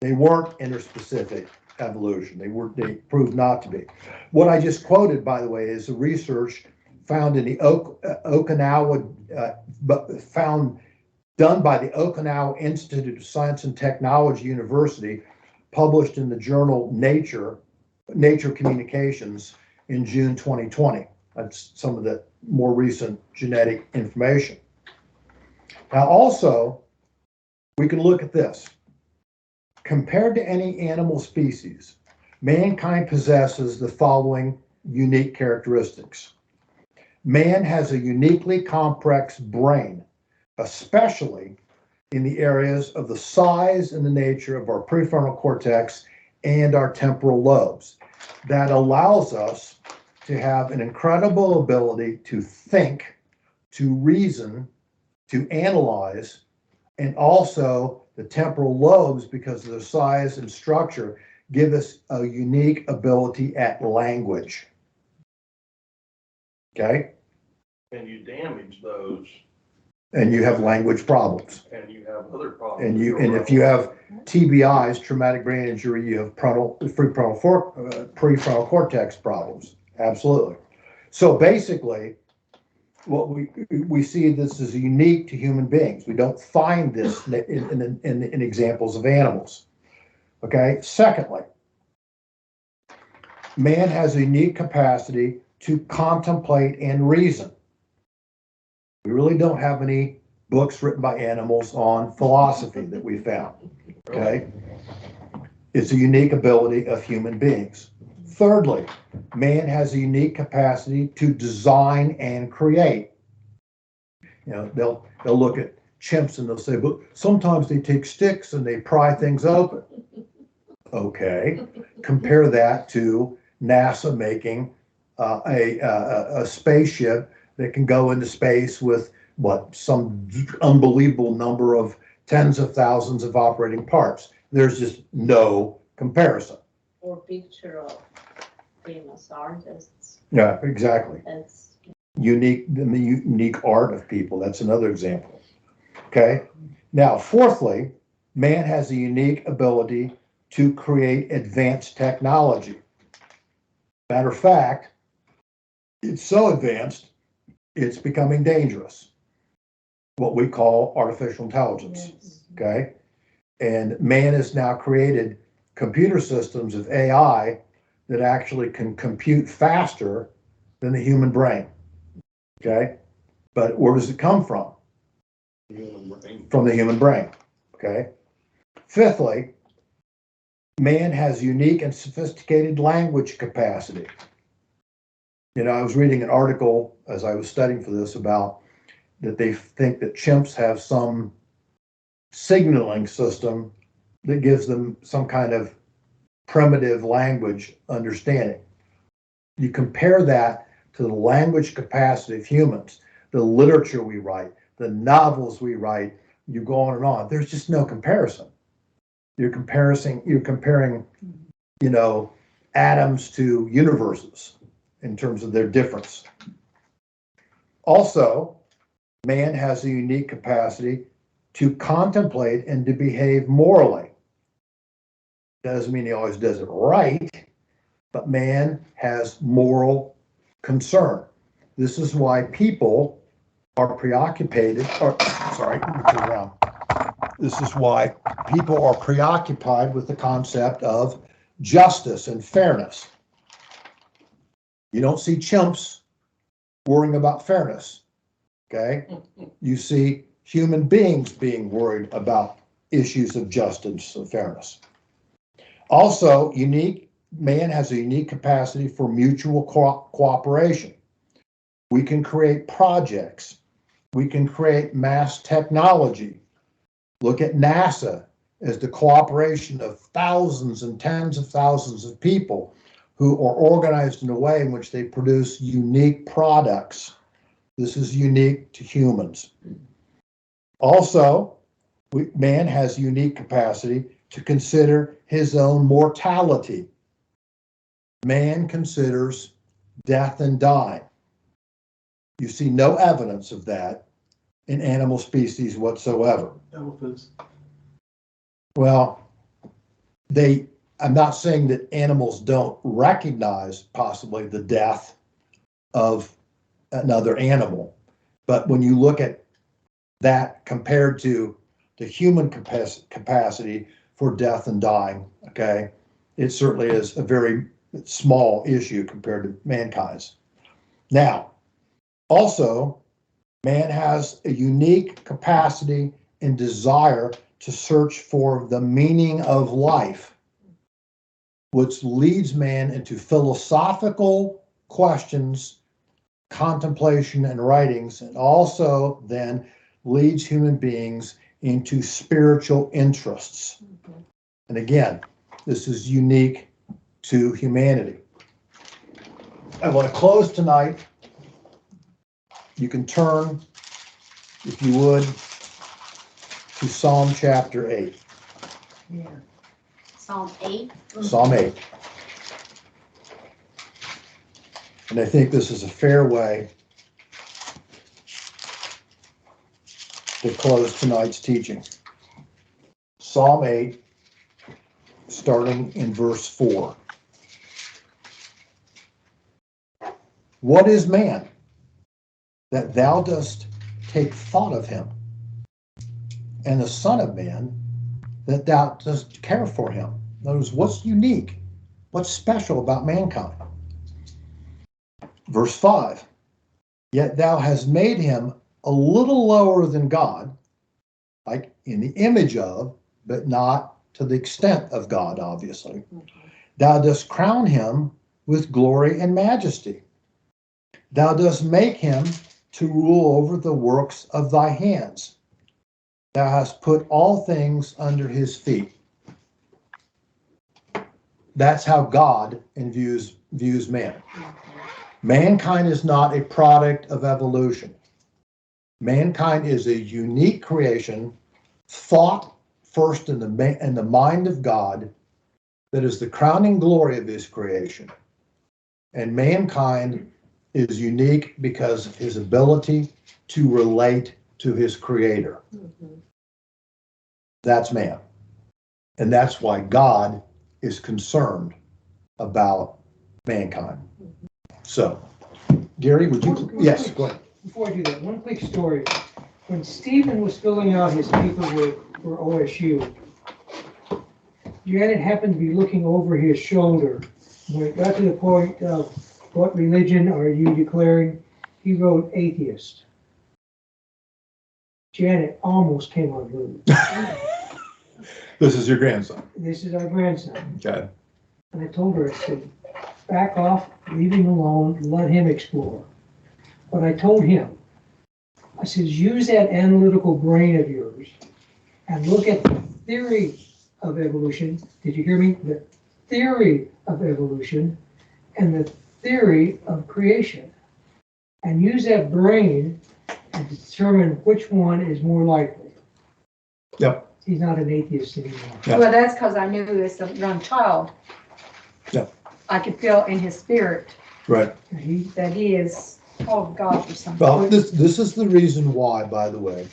They weren't interspecific evolution. They proved not to be. What I just quoted, by the way, is the research found in the Okinawa, done by the Okinawa Institute of Science and Technology University, published in the journal Nature Communications in June 2020. That's some of the more recent genetic information. Now, also, we can look at this. Compared to any animal species, mankind possesses the following unique characteristics. Man has a uniquely complex brain, especially in the areas of the size and the nature of our prefrontal cortex and our temporal lobes. That allows us to have an incredible ability to think, to reason, to analyze, and also the temporal lobes, because of their size and structure, give us a unique ability at language. Okay? And you damage those, And you have language problems. and you have other problems. And if you have TBIs, traumatic brain injury, you have prefrontal cortex problems. Absolutely. So basically, what we see this is unique to human beings. We don't find this in examples of animals. Okay. Secondly, man has a unique capacity to contemplate and reason. We really don't have any books written by animals on philosophy that we found. Okay. It's a unique ability of human beings. Thirdly, man has a unique capacity to design and create. You know, they'll look at chimps and they'll say, but sometimes they take sticks and they pry things open. Okay, compare that to NASA making a spaceship that can go into space with some unbelievable number of tens of thousands of operating parts. There's just no comparison. Or picture of famous artists. Yeah, exactly. That's The unique art of people. That's another example. Okay. Now, fourthly, man has a unique ability to create advanced technology. Matter of fact, it's so advanced, it's becoming dangerous. What we call artificial intelligence. yes. Okay. And man has now created computer systems of AI that actually can compute faster than the human brain. Okay. But where does it come from? From the human brain. Okay. Fifthly, man has unique and sophisticated language capacity. You know, I was reading an article as I was studying for this about that they think that chimps have some signaling system that gives them some kind of primitive language understanding. You compare that to the language capacity of humans, the literature we write, the novels we write, you go on and on. There's just no comparison. You're comparing, you know, atoms to universes in terms of their difference. Also, man has a unique capacity to contemplate and to behave morally. Doesn't mean he always does it right, but man has moral concern. This is why people are preoccupied, This is why people are preoccupied with the concept of justice and fairness. You don't see chimps worrying about fairness, okay? You see human beings being worried about issues of justice and fairness. Also, man has a unique capacity for mutual cooperation. We can create projects. We can create mass technology. Look at NASA as the cooperation of thousands and tens of thousands of people who are organized in a way in which they produce unique products. This is unique to humans. Also, man has unique capacity to consider his own mortality. Man considers death and dying. You see no evidence of that in animal species whatsoever. Elephants. Well, I'm not saying that animals don't recognize possibly the death of another animal, but when you look at that compared to the human capacity for death and dying, okay, it certainly is a very small issue compared to mankind's. Now, also, man has a unique capacity and desire to search for the meaning of life, which leads man into philosophical questions, contemplation, and writings, and also then leads human beings into spiritual interests. And again, this is unique to humanity. I want to close tonight. You can turn, if you would, to Psalm chapter 8. Yeah. Psalm 8. Psalm 8. And I think this is a fair way to close tonight's teaching. Psalm 8, starting in verse 4. What is man, that thou dost take thought of him, and the Son of Man, that thou dost care for him? In other words, what's unique? What's special about mankind? Verse 5, yet thou hast made him a little lower than God, like in the image of, but not to the extent of God, obviously. Thou dost crown him with glory and majesty. Thou dost make him to rule over the works of thy hands. Thou hast put all things under his feet. That's how God views man. Mankind is not a product of evolution. Mankind is a unique creation, thought first in the mind of God, that is the crowning glory of his creation. And mankind is unique because of his ability to relate to his creator. That's man. And that's why God is concerned about mankind. So, Gary, would you? Yes, go ahead. Before I do that, one quick story. When Stephen was filling out his paperwork for OSU, Janet happened to be looking over his shoulder. When it got to the point of what religion are you declaring, he wrote atheist. Janet almost came unglued. This is your grandson. This is our grandson. Okay. And I told her, I said, back off, leave him alone, let him explore. But I told him, I said, use that analytical brain of yours and look at the theory of evolution. Did you hear me? The theory of evolution and the theory of creation. And use that brain to determine which one is more likely. Yep. he's not an atheist anymore. Yeah. Well, that's because I knew as a young child. Yeah. I could feel in his spirit Right. that he is, oh gosh, or something. Well, this is the reason why, by the way,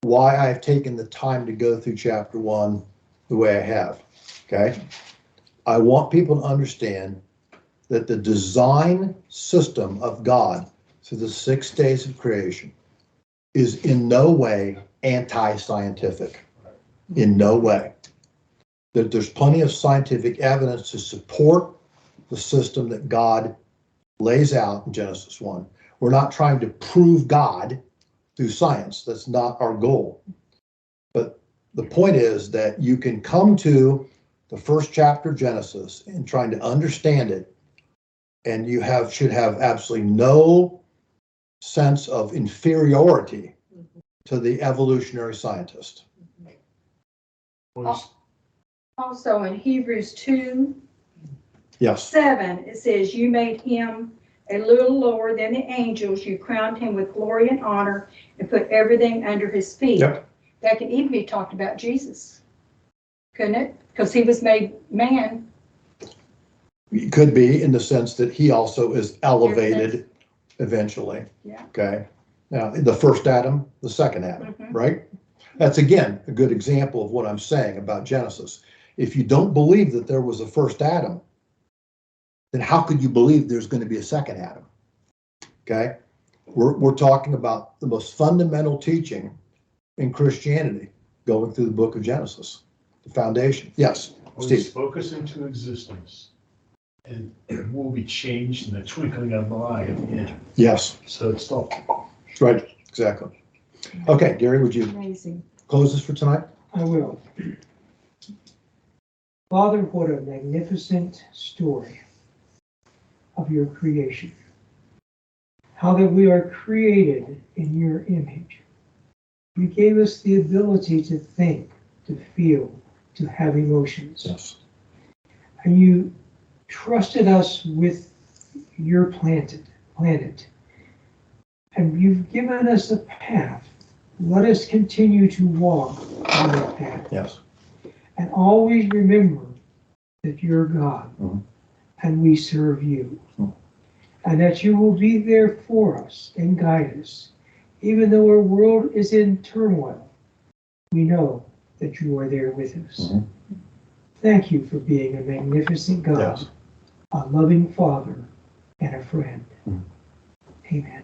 why I've taken the time to go through chapter 1 the way I have, okay? I want people to understand that the design system of God through the 6 days of creation is in no way anti-scientific, in no way. That there's plenty of scientific evidence to support the system that God lays out in Genesis 1. We're not trying to prove God through science. That's not our goal. But the point is that you can come to the first chapter of Genesis and trying to understand it, and you should have absolutely no sense of inferiority to the evolutionary scientist. Also in Hebrews 2, Yes. 7, it says, you made him a little lower than the angels. You crowned him with glory and honor and put everything under his feet. Yep. That could even be talked about Jesus, couldn't it? Because he was made man. It could be in the sense that he also is elevated eventually. Yeah. Okay. Now, the first Adam, the second Adam, Mhm. right? That's again a good example of what I'm saying about Genesis. If you don't believe that there was a first Adam, then how could you believe there's going to be a second Adam? Okay. We're talking about the most fundamental teaching in Christianity going through the book of Genesis, the foundation. Yes, Was Steve. spoken into existence, and it will be changed in the twinkling of an eye at the end. Yes, So it's all. right, exactly. Okay, Gary, would you Amazing. close this for tonight? I will. Father, what a magnificent story of your creation. How that we are created in your image. You gave us the ability to think, to feel, to have emotions. Yes. And you trusted us with your planet. And you've given us a path. Let us continue to walk on that path. Yes. And always remember that you're God and we serve you. And that you will be there for us and guide us. Even though our world is in turmoil, we know that you are there with us. Thank you for being a magnificent God, Yes. a loving Father, and a friend. Amen.